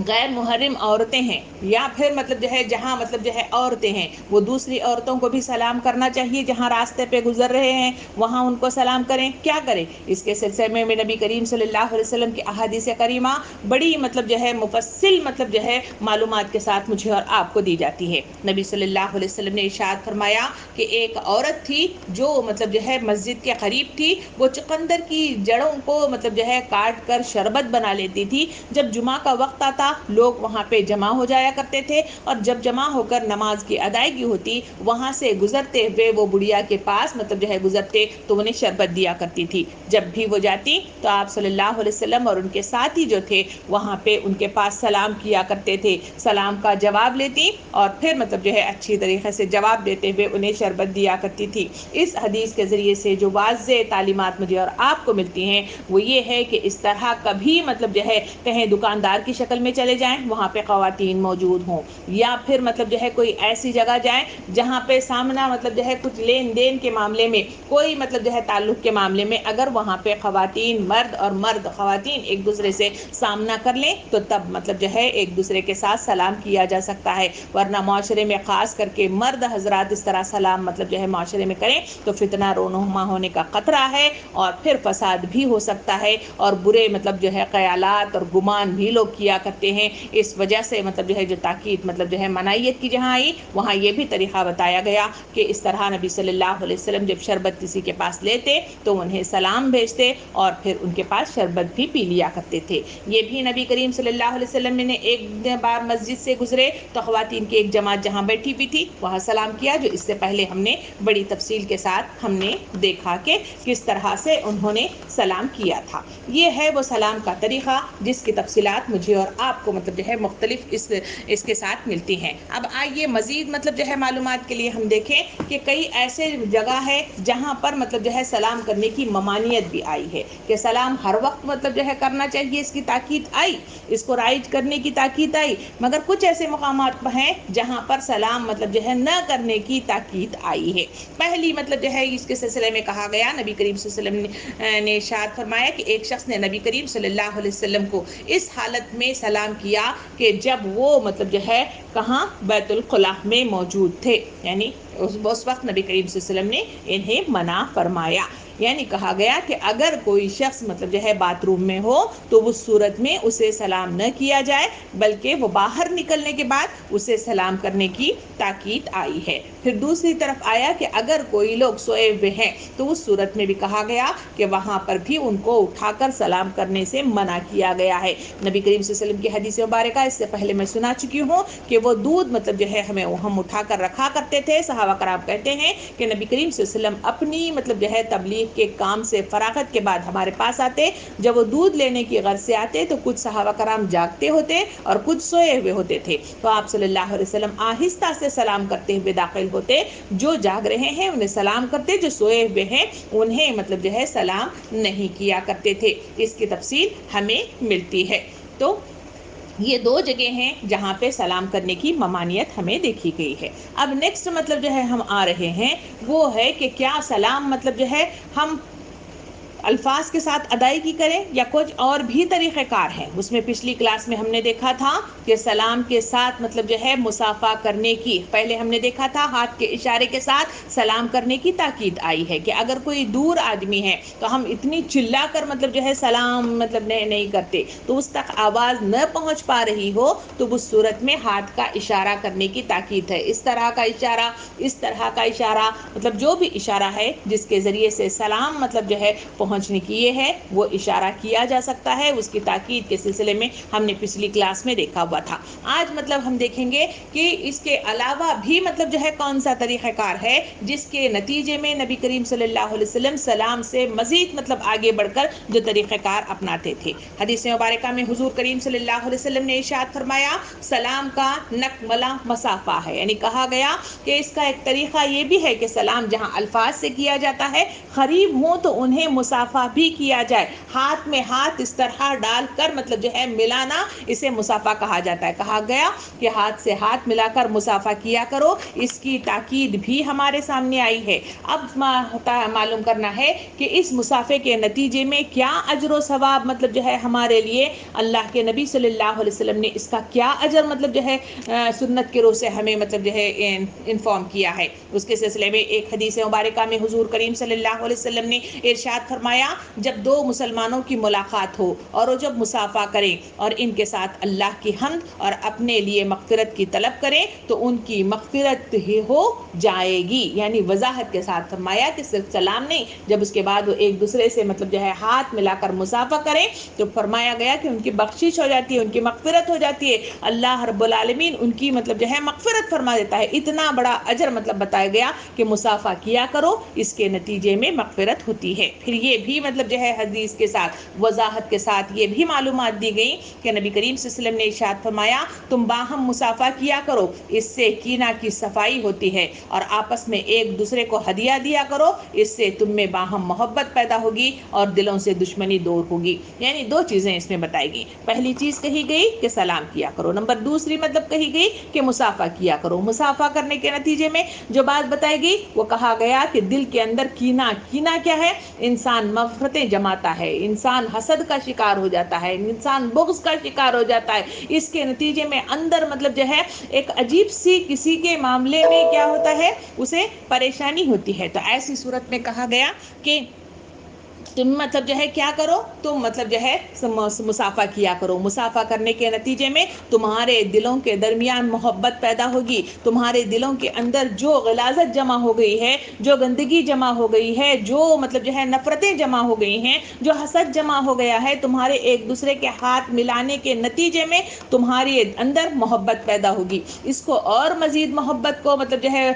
غیر محرم عورتیں ہیں یا پھر مطلب جو ہے جہاں مطلب جو ہے عورتیں ہیں وہ دوسری عورتوں کو بھی سلام کرنا چاہیے. جہاں راستے پہ گزر رہے ہیں وہاں ان کو سلام کریں. کیا کریں؟ اس کے سلسلے میں نبی کریم صلی اللہ علیہ وسلم کی احادیث کریمہ بڑی مطلب جو ہے مفصل مطلب جو ہے معلومات کے ساتھ مجھے اور آپ کو دی جاتی ہے. نبی صلی اللہ علیہ وسلم نے ارشاد فرمایا کہ ایک عورت تھی جو مطلب جو ہے مسجد کے قریب تھی، وہ چقندر کی جڑوں کو مطلب جو ہے کاٹ کر شربت بنا لیتی تھی. جب جمعہ کا وقت آتا لوگ وہاں پہ جمع ہو جایا کرتے تھے اور جب جمع ہو کر نماز کی ادائیگی ہوتی وہاں سے گزرتے ہوئے وہ بڑھیا کے پاس مطلب جو ہے گزرتے تو انہیں شربت دیا کرتی تھی. جب بھی وہ جاتی تو آپ صلی اللہ علیہ وسلم اور ان کے ساتھی جو تھے وہاں پہ ان کے پاس سلام کیا کرتے تھے، سلام کا جواب لیتی اور پھر مطلب جو ہے اچھی طریقے سے جواب دیتے ہوئے انہیں شربت دیا کرتی تھی. اس حدیث کے ذریعے سے جو واضح تعلیمات مجھے اور آپ کو ملتی ہیں وہ یہ ہے کہ اس طرح کبھی مطلب جو ہے کہیں دکاندار کی شکل میں چلے جائیں وہاں پہ خواتین موجود ہوں یا پھر مطلب جو ہے کوئی ایسی جگہ جائیں جہاں پہ سامنا مطلب جو ہے کچھ لین دین کے معاملے میں کوئی مطلب جو ہے تعلق کے معاملے میں اگر وہاں پہ خواتین مرد اور مرد خواتین ایک دوسرے سے سامنا کر لیں تو تب مطلب جو ہے ایک دوسرے کے ساتھ سلام کیا جا سکتا ہے. ورنہ معاشرے میں خاص کر کے مرد حضرات اس طرح سلام مطلب جو ہے معاشرے میں کریں تو فتنہ رونما ہونے کا خطرہ ہے اور پھر فساد بھی ہو سکتا ہے اور برے مطلب جو ہے خیالات اور گمان بھی لوگ کیا کرتے کرتے ہیں. اس وجہ سے مطلب جو ہے جو تاکید مطلب جو ہے منائیت کی جہاں آئی وہاں یہ بھی طریقہ بتایا گیا کہ اس طرح نبی صلی اللہ علیہ وسلم جب شربت کسی کے پاس لیتے تو انہیں سلام بھیجتے اور پھر ان کے پاس شربت بھی پی لیا کرتے تھے. یہ بھی نبی کریم صلی اللہ علیہ وسلم نے ایک بار مسجد سے گزرے تو خواتین کی ایک جماعت جہاں بیٹھی ہوئی تھی وہاں سلام کیا, جو اس سے پہلے ہم نے بڑی تفصیل کے ساتھ ہم نے دیکھا کہ کس طرح سے انہوں نے سلام کیا تھا. یہ ہے وہ سلام کا طریقہ جس کی تفصیلات مجھے اور آپ کو مطلب جو ہے مختلف اس کے ساتھ ملتی ہیں. اب آئیے مزید مطلب جو ہے معلومات کے لیے ہم دیکھیں کہ کئی ایسے جگہ ہے جہاں پر مطلب جو ہے سلام کرنے کی ممانعت بھی آئی ہے کہ سلام ہر وقت مطلب جو ہے کرنا چاہیے, اس کی تاکید آئی, اس کو رائج کرنے کی تاکید آئی, مگر کچھ ایسے مقامات ہیں جہاں پر سلام مطلب جو ہے نہ کرنے کی تاکید آئی ہے. پہلی مطلب جو ہے اس کے سلسلے میں کہا گیا, نبی کریم صلی اللہ علیہ وسلم نے ارشاد فرمایا کہ ایک شخص نے نبی کریم صلی اللہ علیہ وسلم کو اس حالت میں سلام کیا کہ جب وہ مطلب جو ہے کہاں بیت الخلا میں موجود تھے, یعنی اس وقت نبی کریم صلی اللہ علیہ وسلم نے انہیں منع فرمایا. یعنی کہا گیا کہ اگر کوئی شخص مطلب جو ہے باتھ روم میں ہو تو اس صورت میں اسے سلام نہ کیا جائے بلکہ وہ باہر نکلنے کے بعد اسے سلام کرنے کی تاکید آئی ہے. پھر دوسری طرف آیا کہ اگر کوئی لوگ سوئے ہوئے ہیں تو اس صورت میں بھی کہا گیا کہ وہاں پر بھی ان کو اٹھا کر سلام کرنے سے منع کیا گیا ہے. نبی کریم صلی اللہ علیہ وسلم کی حدیث مبارکہ اس سے پہلے میں سنا چکی ہوں کہ وہ دودھ مطلب جو ہے ہم اٹھا کر رکھا کرتے تھے. صحابہ کرام کہتے ہیں کہ نبی کریم صلی اللہ علیہ وسلم اپنی مطلب جو ہے تبلیغ کے کام سے فراغت کے بعد ہمارے پاس آتے, جب وہ دودھ لینے کی غرض سے آتے تو کچھ صحابہ کرام جاگتے ہوتے اور کچھ سوئے ہوئے ہوتے تھے, تو آپ صلی اللہ علیہ وسلم آہستہ سے سلام کرتے ہوئے داخل ہوتے, جو جاگ رہے ہیں انہیں سلام کرتے, جو سوئے ہوئے ہیں انہیں مطلب جو ہے سلام نہیں کیا کرتے تھے. اس کی تفصیل ہمیں ملتی ہے. تو یہ دو جگہ ہیں جہاں پہ سلام کرنے کی ممانعت ہمیں دیکھی گئی ہے. اب نیکسٹ مطلب جو ہے ہم آ رہے ہیں وہ ہے کہ کیا سلام مطلب جو ہے ہم الفاظ کے ساتھ ادائیگی کریں یا کچھ اور بھی طریقہ کار ہیں. اس میں پچھلی کلاس میں ہم نے دیکھا تھا کہ سلام کے ساتھ مطلب جو ہے مصافحہ کرنے کی, پہلے ہم نے دیکھا تھا ہاتھ کے اشارے کے ساتھ سلام کرنے کی تاکید آئی ہے کہ اگر کوئی دور آدمی ہے تو ہم اتنی چلا کر مطلب جو ہے سلام مطلب نہیں کرتے, تو اس تک آواز نہ پہنچ پا رہی ہو تو اس صورت میں ہاتھ کا اشارہ کرنے کی تاکید ہے. اس طرح کا اشارہ, اس طرح کا اشارہ, مطلب جو بھی اشارہ ہے جس کے ذریعے سے سلام مطلب جو ہے پہنچنے کی یہ ہے وہ اشارہ کیا جا سکتا ہے. اس کی تاکید کے سلسلے میں ہم نے پچھلی کلاس میں دیکھا ہوا تھا. آج مطلب ہم دیکھیں گے کہ اس کے علاوہ بھی مطلب جو ہے کون سا طریقہ کار ہے جس کے نتیجے میں نبی کریم صلی اللہ علیہ وسلم سلام سے مزید مطلب آگے بڑھ کر جو طریقہ کار اپناتے تھے. حدیث مبارکہ میں حضور کریم صلی اللہ علیہ وسلم نے ارشاد فرمایا سلام کا نقملہ مصافحہ ہے, یعنی کہا گیا کہ اس کا ایک طریقہ یہ بھی ہے کہ سلام جہاں الفاظ سے کیا جاتا ہے قریب ہوں تو انہیں مصافحہ بھی کیا جائے, ہاتھ میں ہاتھ اس طرح ڈال کر مطلب جو ہے ملانا, اسے مصافحہ کہا جاتا ہے. کہا گیا کہ ہاتھ سے ہاتھ ملا کر مصافحہ کیا کرو, اس کی تاکید بھی ہمارے سامنے آئی ہے. اب معلوم کرنا ہے کہ اس مصافحے کے نتیجے میں کیا اجر و ثواب مطلب جو ہے ہمارے لیے اللہ کے نبی صلی اللہ علیہ وسلم نے اس کا کیا اجر مطلب جو ہے سنت کے روح سے ہمیں مطلب جو ہے انفارم کیا ہے. اس کے سلسلے میں ایک حدیث مبارکہ میں حضور کریم صلی اللہ علیہ وسلم نے ارشاد فرمایا جب دو مسلمانوں کی ملاقات ہو اور وہ جب مصافحہ کریں اور ان کے ساتھ اللہ کی حمد اور اپنے لیے مغفرت کی طلب کریں تو ان کی مغفرت ہی ہو جائے گی. یعنی وضاحت کے ساتھ فرمایا کہ صرف سلام نہیں, جب اس کے بعد وہ ایک دوسرے سے مطلب جو ہے ہاتھ ملا کر مصافحہ کریں تو فرمایا گیا کہ ان کی بخشش ہو جاتی ہے, ان کی مغفرت ہو جاتی ہے, اللہ رب العالمین ان کی مطلب جو ہے مغفرت فرما دیتا ہے. اتنا بڑا اجر مطلب بتایا گیا کہ مصافحہ کیا کرو, اس کے نتیجے میں مغفرت ہوتی ہے. پھر یہ بھی مطلب جو ہے حدیث کے ساتھ وضاحت کے ساتھ یہ بھی معلومات دی گئی کہ نبی کریم صلی اللہ علیہ وسلم نے ارشاد فرمایا تم باہم مصافحہ کیا کرو, اس سے کینہ کی صفائی ہوتی ہے, اور آپس میں ایک دوسرے کو ہدیہ دیا کرو, اس سے تم میں باہم محبت پیدا ہوگی اور دلوں سے دشمنی دور ہوگی. یعنی دو چیزیں اس میں بتائی گئی. پہلی چیز کہی گئی کہ سلام کیا کرو, نمبر دوسری مطلب کہی گئی کہ مصافحہ کیا کرو. مصافحہ کرنے کے نتیجے میں جو بات بتائی گئی وہ کہا گیا کہ دل کے اندر کینہ کیا ہے, انسان مغفرتیں جماتا ہے, انسان حسد کا شکار ہو جاتا ہے, انسان بغض کا شکار ہو جاتا ہے. اس کے نتیجے میں اندر مطلب جو ہے ایک عجیب سی کسی کے معاملے میں کیا ہوتا ہے, اسے پریشانی ہوتی ہے. تو ایسی صورت میں کہا گیا کہ تم مطلب جو ہے کیا کرو، تم مطلب جو ہے مسافہ کیا کرو. مسافہ کرنے کے نتیجے میں تمہارے دلوں کے درمیان محبت پیدا ہوگی. تمہارے دلوں کے اندر جو غلاظت جمع ہو گئی ہے، جو گندگی جمع ہو گئی ہے، جو مطلب جو ہے نفرتیں جمع ہو گئی ہیں، جو حسد جمع ہو گیا ہے، تمہارے ایک دوسرے کے ہاتھ ملانے کے نتیجے میں تمہارے اندر محبت پیدا ہوگی. اس کو اور مزید محبت کو مطلب جو ہے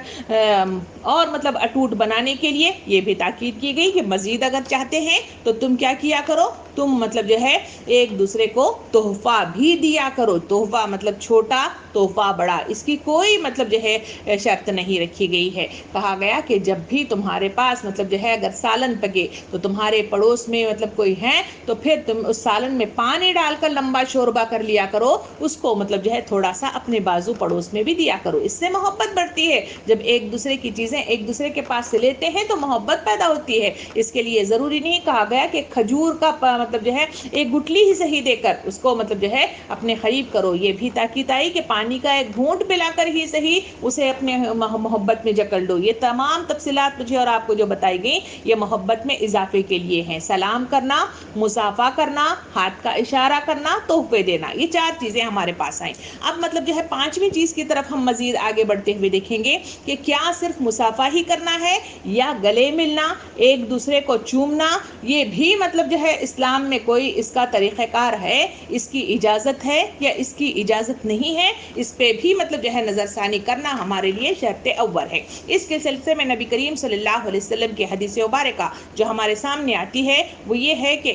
اور مطلب اٹوٹ بنانے کے لیے یہ بھی تاکید کی گئی کہ مزید اگر چاہتے ہیں تو تم کیا کیا کرو، تم مطلب جو ہے ایک دوسرے کو تحفہ بھی دیا کرو. تحفہ مطلب چھوٹا، تحفہ بڑا، اس کی کوئی مطلب جو ہے شرط نہیں رکھی گئی ہے. کہا گیا کہ جب بھی تمہارے پاس مطلب جو ہے اگر سالن پکے تو تمہارے پڑوس میں مطلب کوئی ہے تو پھر تم اس سالن میں پانی ڈال کر لمبا شوربہ کر لیا کرو، اس کو مطلب جو ہے تھوڑا سا اپنے بازو پڑوس میں بھی دیا کرو. اس سے محبت بڑھتی ہے. جب ایک دوسرے کی چیزیں ایک دوسرے کے پاس سے لیتے ہیں تو محبت پیدا ہوتی ہے. اس کے لیے ضروری نہیں کہا گیا کہ کھجور کا مطلب جو ہے ایک گٹلی ہی صحیح دے کر اس کو مطلب جو ہے اپنے قریب کرو. یہ بھی تاکید آئی کہ پانی کا ایک گھونٹ پلا کر ہی صحیح اسے اپنے محبت میں جکڑ دو. یہ تمام تفصیلات مجھے اور آپ کو جو بتائی گئی یہ محبت میں اضافے کے لیے ہیں. سلام کرنا، مصافحہ کرنا، ہاتھ کا اشارہ کرنا، تحفے دینا، یہ 4 چیزیں ہمارے پاس آئیں. اب مطلب جو ہے 5ویں چیز کی طرف ہم مزید آگے بڑھتے ہوئے دیکھیں گے کہ کیا صرف مصافحہ ہی کرنا ہے یا گلے ملنا، ایک دوسرے کو چومنا، یہ بھی مطلب جو ہے اسلام میں کوئی اس کا طریقہ کار ہے، اس کی اجازت ہے یا اس کی اجازت نہیں ہے، اس پہ بھی مطلب جو ہے نظر ثانی کرنا ہمارے لیے شرط اول ہے. اس کے سلسلے میں نبی کریم صلی اللہ علیہ وسلم کی حدیث مبارکہ جو ہمارے سامنے آتی ہے وہ یہ ہے کہ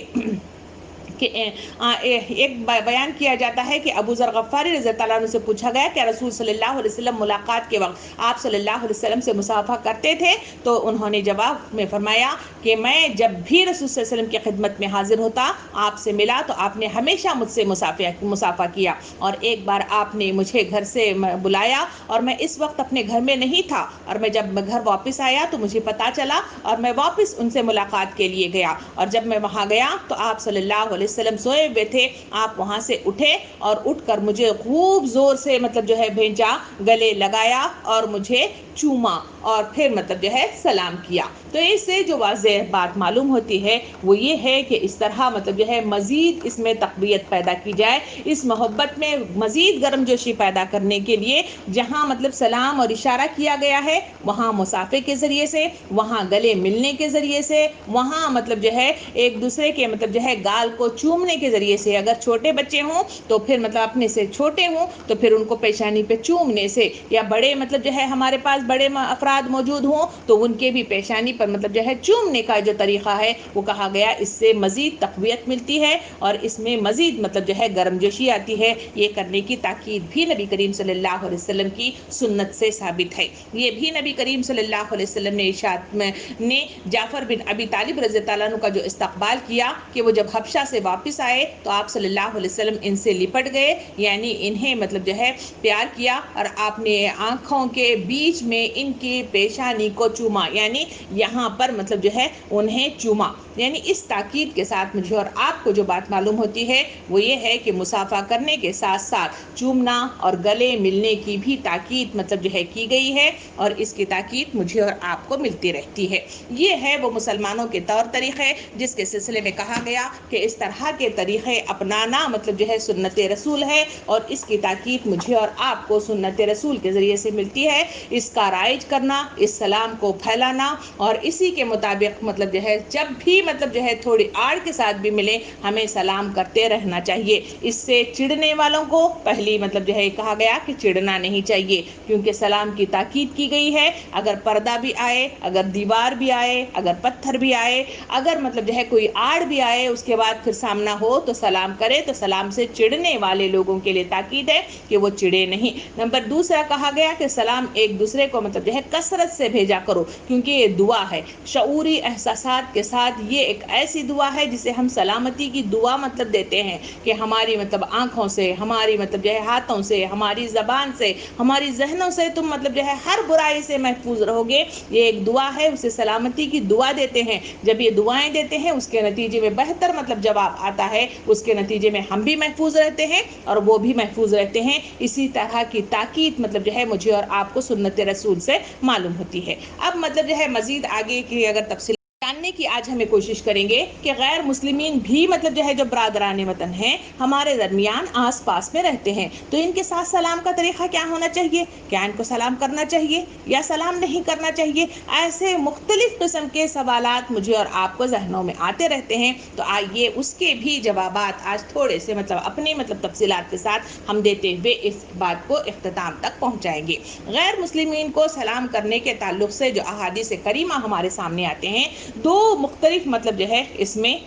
ایک بیان کیا جاتا ہے کہ ابو ذر غفاری رضی اللہ عنہ سے پوچھا گیا کہ رسول صلی اللہ علیہ وسلم ملاقات کے وقت آپ صلی اللہ علیہ وسلم سے مصافحہ کرتے تھے؟ تو انہوں نے جواب میں فرمایا کہ میں جب بھی رسول صلی اللہ علیہ وسلم کی خدمت میں حاضر ہوتا، آپ سے ملا تو آپ نے ہمیشہ مجھ سے مصافحہ کیا. اور ایک بار آپ نے مجھے گھر سے بلایا اور میں اس وقت اپنے گھر میں نہیں تھا، اور میں جب گھر واپس آیا تو مجھے پتا چلا اور میں واپس ان سے ملاقات کے لیے گیا. اور جب میں وہاں گیا تو آپ صلی اللہ علیہ وسلم سوئے ہوئے تھے. آپ وہاں سے اٹھے اور اٹھ کر مجھے خوب زور سے مطلب جو ہے بھیجا، گلے لگایا اور مجھے چوما اور پھر مطلب جو ہے سلام کیا. تو اس سے جو واضح بات معلوم ہوتی ہے وہ یہ ہے کہ اس طرح مطلب جو ہے مزید اس میں تقویت پیدا کی جائے، اس محبت میں مزید گرم جوشی پیدا کرنے کے لیے جہاں مطلب سلام اور اشارہ کیا گیا ہے وہاں مصافحے کے ذریعے سے، وہاں گلے ملنے کے ذریعے سے، وہاں مطلب جو ہے ایک دوسرے کے مطلب جو ہے گال کو چومنے کے ذریعے سے، اگر چھوٹے بچے ہوں تو پھر مطلب اپنے سے چھوٹے ہوں تو پھر ان کو پیشانی پہ چومنے سے، یا بڑے مطلب جو ہے ہمارے پاس بڑے افراد موجود ہوں تو ان کے بھی پیشانی پر مطلب جو ہے چومنے کا جو طریقہ ہے وہ کہا گیا اس سے مزید تقویت ملتی ہے اور اس میں مزید مطلب جو ہے گرم جوشی آتی ہے. یہ کرنے کی تاکید بھی نبی کریم صلی اللہ علیہ وسلم کی سنت سے ثابت ہے. یہ بھی نبی کریم صلی اللہ علیہ وسلم نے ارشاد نے جعفر بن ابی طالب رضی اللہ عنہ کا جو استقبال کیا کہ وہ جب حبشہ سے واپس آئے تو آپ صلی اللہ علیہ وسلم ان سے لپٹ گئے، یعنی انہیں مطلب جو ہے پیار کیا اور آپ نے آنکھوں کے بیچ میں ان کی پیشانی کو چوما، یعنی یہاں پر مطلب جو ہے انہیں چوما. یعنی اس تاکید کے ساتھ مجھے اور آپ کو جو بات معلوم ہوتی ہے وہ یہ ہے کہ مصافحہ کرنے کے ساتھ ساتھ چومنا اور گلے ملنے کی بھی تاکید مطلب جو ہے کی گئی ہے، اور اس کی تاکید مجھے اور آپ کو ملتی رہتی ہے. یہ ہے وہ مسلمانوں کے طور طریقے جس کے سلسلے میں کہا گیا کہ اس طرح کے طریقے اپنانا مطلب جو ہے سنت رسول ہے، اور اس کی تاکید مجھے اور آپ کو سنت رسول کے ذریعے سے ملتی ہے. اس کا رائج کرنا، اس سلام کو پھیلانا اور اسی کے مطابق مطلب جو ہے جب بھی مطلب جو ہے تھوڑی آڑ کے ساتھ بھی ملے ہمیں سلام کرتے رہنا چاہیے. اس سے چڑنے والوں کو پہلی مطلب جو ہے کہا گیا کہ چڑنا نہیں چاہیے، کیونکہ سلام کی تاکید کی گئی ہے. اگر پردہ بھی آئے، اگر دیوار بھی آئے، اگر پتھر بھی آئے، اگر مطلب جو ہے کوئی آڑ بھی آئے، اس کے بعد پھر سامنا ہو تو سلام کرے. تو سلام سے چڑنے والے لوگوں کے لیے تاکید ہے کہ وہ چڑے نہیں. نمبر دوسرا کہا گیا کہ سلام ایک دوسرے کو مطلب جو ہے کثرت سے بھیجا کرو، کیونکہ یہ دعا ہے. شعوری احساسات کے ساتھ یہ ایک ایسی دعا ہے جسے ہم سلامتی کی دعا مطلب دیتے ہیں کہ ہماری مطلب آنکھوں سے، ہماری مطلب جو ہے ہاتھوں سے، ہماری زبان سے، ہماری ذہنوں سے تم مطلب جو ہے ہر برائی سے محفوظ رہو گے. یہ ایک دعا ہے، اسے سلامتی کی دعا دیتے ہیں. جب یہ دعائیں دیتے ہیں اس کے نتیجے میں بہتر مطلب جواب آتا ہے، اس کے نتیجے میں ہم بھی محفوظ رہتے ہیں اور وہ بھی محفوظ رہتے ہیں. اسی طرح کی تاکید مطلب جو ہے مجھے اور آپ کو سنت رسول سے معلوم ہوتی ہے. اب مطلب جو ہے مزید آگے کی اگر تفصیل جاننے کی آج ہمیں کوشش کریں گے کہ غیر مسلمین بھی مطلب جو ہے جو برادران وطن ہیں ہمارے درمیان آس پاس میں رہتے ہیں، تو ان کے ساتھ سلام کا طریقہ کیا ہونا چاہیے؟ کیا ان کو سلام کرنا چاہیے یا سلام نہیں کرنا چاہیے؟ ایسے مختلف قسم کے سوالات مجھے اور آپ کو ذہنوں میں آتے رہتے ہیں، تو آئیے اس کے بھی جوابات آج تھوڑے سے اپنی تفصیلات کے ساتھ ہم دیتے ہوئے اس بات کو اختتام تک پہنچائیں گے۔ غیر مسلمین کو سلام کرنے کے تعلق سے جو احادیث کریمہ ہمارے سامنے آتے ہیں، دو مختلف جو ہے اس میں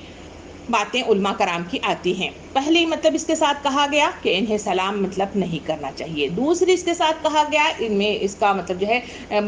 باتیں علماء کرام کی آتی ہیں۔ پہلی اس کے ساتھ کہا گیا کہ انہیں سلام نہیں کرنا چاہیے، دوسری اس کے ساتھ کہا گیا ان میں اس کا جو ہے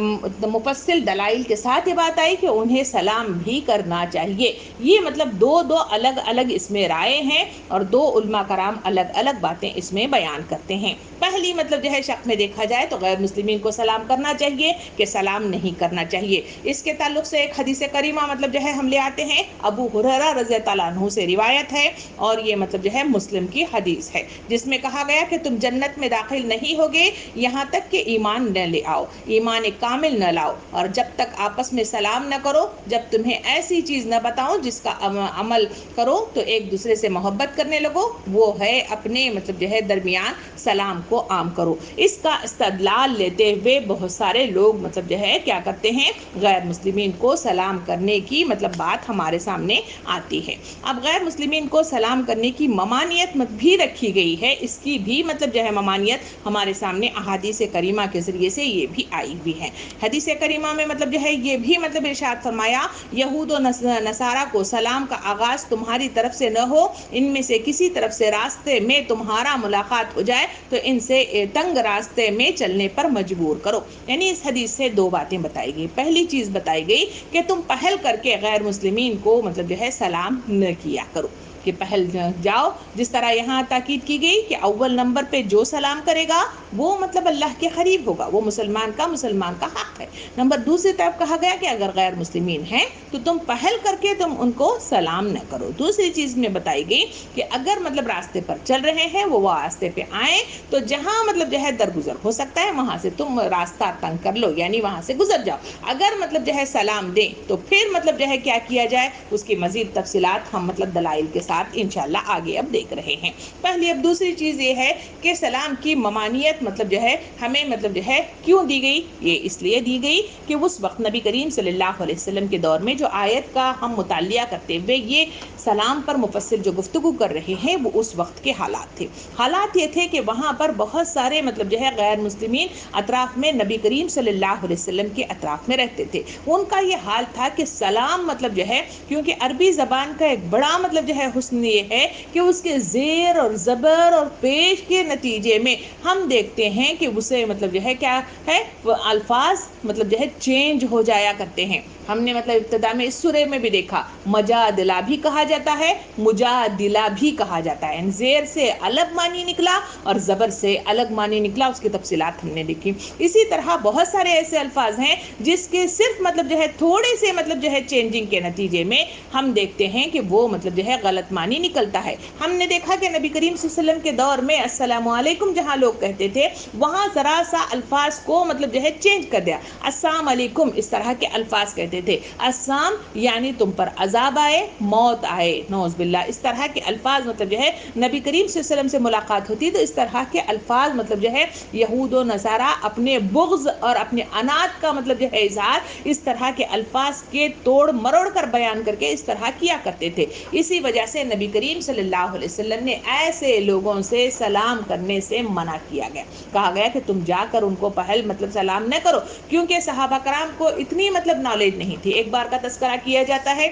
مفصل دلائل کے ساتھ یہ بات آئی کہ انہیں سلام بھی کرنا چاہیے۔ یہ دو الگ الگ اس میں رائے ہیں اور دو علماء کرام الگ الگ باتیں اس میں بیان کرتے ہیں۔ پہلی جو ہے شق میں دیکھا جائے تو غیر مسلمین کو سلام کرنا چاہیے کہ سلام نہیں کرنا چاہیے۔ اس کے تعلق سے ایک حدیث کریمہ جو ہے ہم لے آتے ہیں، ابو ہریرہ رضی اللہ عنہ سے روایت ہے، اور یہ جو ہے مسلم کی حدیث ہے، جس میں کہا گیا کہ تم جنت میں داخل نہیں ہوگے یہاں تک کہ ایمان نہ لے آؤ، ایمان کامل نہ لاؤ، اور جب تک آپس میں سلام نہ کرو، جب تمہیں ایسی چیز نہ بتاؤں جس کا عمل کرو تو ایک دوسرے سے محبت کرنے لگو، وہ ہے اپنے جو ہے درمیان سلام کو عام کرو۔ اس کا استدلال لیتے ہوئے بہت سارے لوگ جو ہے کیا کرتے ہیں، غیر مسلمین کو سلام کرنے کی بات ہمارے سامنے آتی ہے۔ اب غیر مسلمین کو سلام کرنے کی ممانعت بھی رکھی گئی ہے، اس کی بھی جو ہے ممانعت ہمارے سامنے احادیث کریمہ کے ذریعے سے یہ بھی آئی ہوئی ہے۔ حدیث کریمہ میں جو ہے یہ بھی ارشاد فرمایا، یہود و نصارہ کو سلام کا آغاز تمہاری طرف سے نہ ہو، ان میں سے کسی طرف سے راستے میں تمہارا ملاقات ہو جائے تو ان سے تنگ راستے میں چلنے پر مجبور کرو۔ یعنی اس حدیث سے دو باتیں بتائی گئی۔ پہلی چیز بتائی گئی کہ تم پہل کر کے غیر مسلمین کو جو ہے سلام نہ کیا کرو، کہ پہل جاؤ، جس طرح یہاں تاکید کی گئی کہ اول نمبر پہ جو سلام کرے گا وہ اللہ کے قریب ہوگا، وہ مسلمان کا حق ہے۔ نمبر دوسری طرف کہا گیا کہ اگر غیر مسلمین ہیں تو تم پہل کر کے تم ان کو سلام نہ کرو۔ دوسری چیز میں بتائی گئی کہ اگر راستے پر چل رہے ہیں، وہ راستے پہ آئیں تو جہاں جو ہے درگزر ہو سکتا ہے وہاں سے تم راستہ تنگ کر لو، یعنی وہاں سے گزر جاؤ۔ اگر جو ہے سلام دیں تو پھر جو ہے کیا کیا جائے، اس کی مزید تفصیلات ہم دلائل کے ساتھ انشاءاللہ آگے اب دیکھ رہے ہیں۔ پہلی اب دوسری چیز یہ ہے کہ سلام کی ممانعت جو ہے ہمیں جو ہے کیوں دی گئی؟ یہ اس لیے دی گئی کہ اس وقت نبی کریم صلی اللہ علیہ وسلم کے دور میں جو آیت کا ہم مطالعہ کرتے ہوئے یہ سلام پر مفصل جو گفتگو کر رہے ہیں، وہ اس وقت کے حالات تھے۔ حالات یہ تھے کہ وہاں پر بہت سارے جو ہے غیر مسلمین اطراف میں نبی کریم صلی اللہ علیہ وسلم کے اطراف میں رہتے تھے۔ ان کا یہ حال تھا کہ سلام جو ہے، کیونکہ عربی زبان کا ایک بڑا جو ہے حسن یہ ہے کہ اس کے زیر اور زبر اور پیش کے نتیجے میں ہم دیکھتے ہیں کہ اسے جو ہے کیا ہے، وہ الفاظ جو ہے چینج ہو جایا کرتے ہیں۔ ہم نے ابتدا میں اس سورے میں بھی دیکھا، مجادلہ بھی کہا جاتا ہے، مجادلہ بھی کہا جاتا ہے، زیر سے الگ معنی نکلا اور زبر سے الگ معنی نکلا، اس کی تفصیلات ہم نے دیکھی۔ اسی طرح بہت سارے ایسے الفاظ ہیں جس کے صرف جو ہے تھوڑے سے جو ہے چینجنگ کے نتیجے میں ہم دیکھتے ہیں کہ وہ جو ہے غلط معنی نکلتا ہے۔ ہم نے دیکھا کہ نبی کریم صلی اللہ علیہ وسلم کے دور میں السلام علیکم جہاں لوگ کہتے تھے، وہاں ذرا سا الفاظ کو جو ہے چینج کر دیا، السلام علیکم اس طرح کے الفاظ کہتے تھے۔ السلام یعنی تم پر عذاب آئے، موت آئے، نعوذ باللہ، اس طرح کے الفاظ جو ہے نبی کریم صلی اللہ علیہ وسلم سے ملاقات ہوتی تو اس طرح کے الفاظ جو ہے یہود و نصارہ اپنے بغض اور اپنے عناد کا جو ہے اظہار اس طرح کے الفاظ کے توڑ مروڑ کر بیان کر کے اس طرح کیا کرتے تھے۔ اسی وجہ سے نبی کریم صلی اللہ علیہ وسلم نے ایسے لوگوں سے سلام کرنے سے منع کیا گیا، کہا گیا کہ تم جا کر ان کو پہل سلام نہ کرو، کیونکہ صحابہ کرام کو اتنی نالج نہیں تھی۔ ایک بار کا تذکرہ کیا جاتا ہے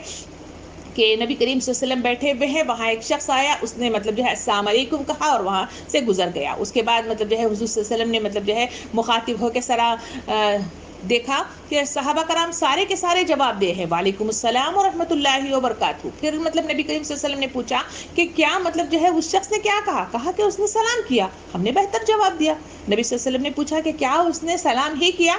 کہ نبی کریم صلی اللہ علیہ وسلم بیٹھے ہوئے ہیں، وہاں ایک شخص آیا، اس نے جو ہے السلام علیکم کہا اور وہاں سے گزر گیا۔ اس کے بعد جو ہے حضور صلی اللہ علیہ وسلم نے جو ہے مخاطب ہو کے دیکھا کہ صحابہ کرام سارے کے سارے جواب دے ہیں، وعلیکم السلام ورحمۃ اللہ وبرکاتہ۔ پھر نبی کریم صلی اللہ علیہ وسلم نے پوچھا کہ کیا جو ہے اس شخص نے کیا کہا کہ اس نے سلام کیا، ہم نے بہتر جواب دیا۔ نبی صلی اللہ علیہ وسلم نے پوچھا کہ کیا اس نے سلام ہی کیا؟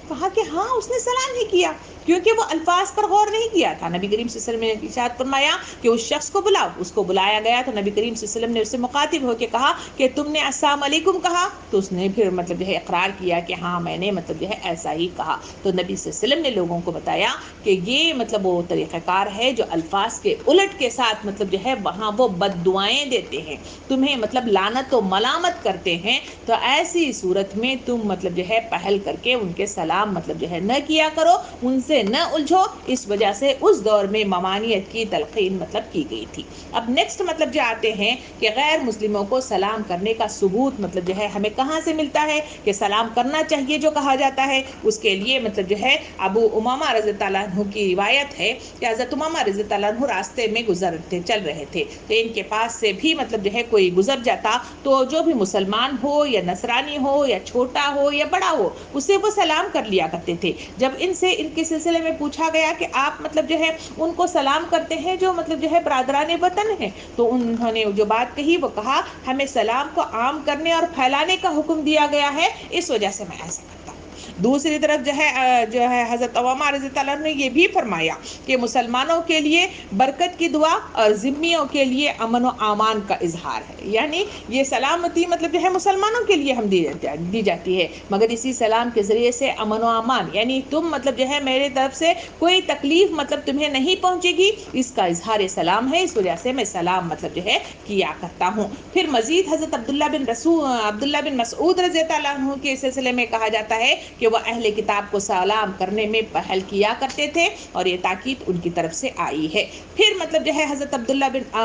کہا کہ ہاں اس نے سلام ہی کیا، کیونکہ وہ الفاظ پر غور نہیں کیا تھا۔ نبی کریم صلی اللہ علیہ وسلم نے ارشاد فرمایا کہ اس شخص کو بلاؤ، اس کو بلایا گیا تو نبی کریم صلی اللہ علیہ وسلم نے اس سے مخاطب ہو کے کہا کہ تم نے السلام علیکم کہا، تو اس نے پھر مطلب جو ہے اقرار کیا کہ ہاں میں نے مطلب جو ہے ایسا ہی کہا۔ تو نبی صلی اللہ علیہ وسلم نے لوگوں کو بتایا کہ یہ مطلب وہ طریقہ کار ہے جو الفاظ کے الٹ کے ساتھ مطلب جو ہے وہاں وہ بد دعائیں دیتے ہیں، تمہیں مطلب لعنت و ملامت کرتے ہیں، تو ایسی صورت میں تم مطلب جو ہے پہل کر کے ان کے سلام مطلب جو ہے نہ کیا کرو، ان سے نہ الجھو۔ اس وجہ سے اس دور میں ممانعت کی تلقین مطلب کی گئی تھی۔ اب نیکسٹ مطلب جو آتے ہیں کہ غیر مسلموں کو سلام کرنے کا ثبوت مطلب جو ہے ہمیں کہاں سے ملتا ہے کہ سلام کرنا چاہیے جو کہا جاتا ہے۔ اس کے لیے مطلب جو ہے ابو امامہ رضی اللہ عنہ کی روایت ہے کہ حضرت امامہ رضی اللہ عنہ راستے میں گزرتے چل رہے تھے، تو ان کے پاس سے بھی مطلب جو ہے کوئی گزر جاتا تو جو بھی مسلمان ہو یا نصرانی ہو یا چھوٹا ہو یا بڑا ہو اسے وہ سلام کر لیا کرتے تھے۔ جب ان سے ان کے سلسلے میں پوچھا گیا کہ آپ مطلب جو ہے ان کو سلام کرتے ہیں جو مطلب جو ہے برادران وطن ہیں، تو انہوں نے جو بات کہی وہ کہا ہمیں سلام کو عام کرنے اور پھیلانے کا حکم دیا گیا ہے، اس وجہ سے میں ایسا کرتا ہوں۔ دوسری طرف جو ہے حضرت امامہ رضی اللہ عنہ نے یہ بھی فرمایا کہ مسلمانوں کے لیے برکت کی دعا اور ذمیوں کے لیے امن و امان کا اظہار ہے، یعنی یہ سلامتی مطلب جو ہے مسلمانوں کے لیے ہم دی جاتی ہے، مگر اسی سلام کے ذریعے سے امن و امان یعنی تم مطلب جو ہے میرے طرف سے کوئی تکلیف مطلب تمہیں نہیں پہنچے گی، اس کا اظہار سلام ہے، اس وجہ سے میں سلام مطلب جو ہے کیا کرتا ہوں۔ پھر مزید حضرت عبداللہ بن مسعود رضی اللہ عنہ کے سلسلے میں کہا جاتا ہے کہ وہ اہل کتاب کو سلام کرنے میں پہل کیا کرتے تھے اور یہ تاکید ان کی طرف سے آئی ہے۔ پھر مطلب جو ہے حضرت عبداللہ بن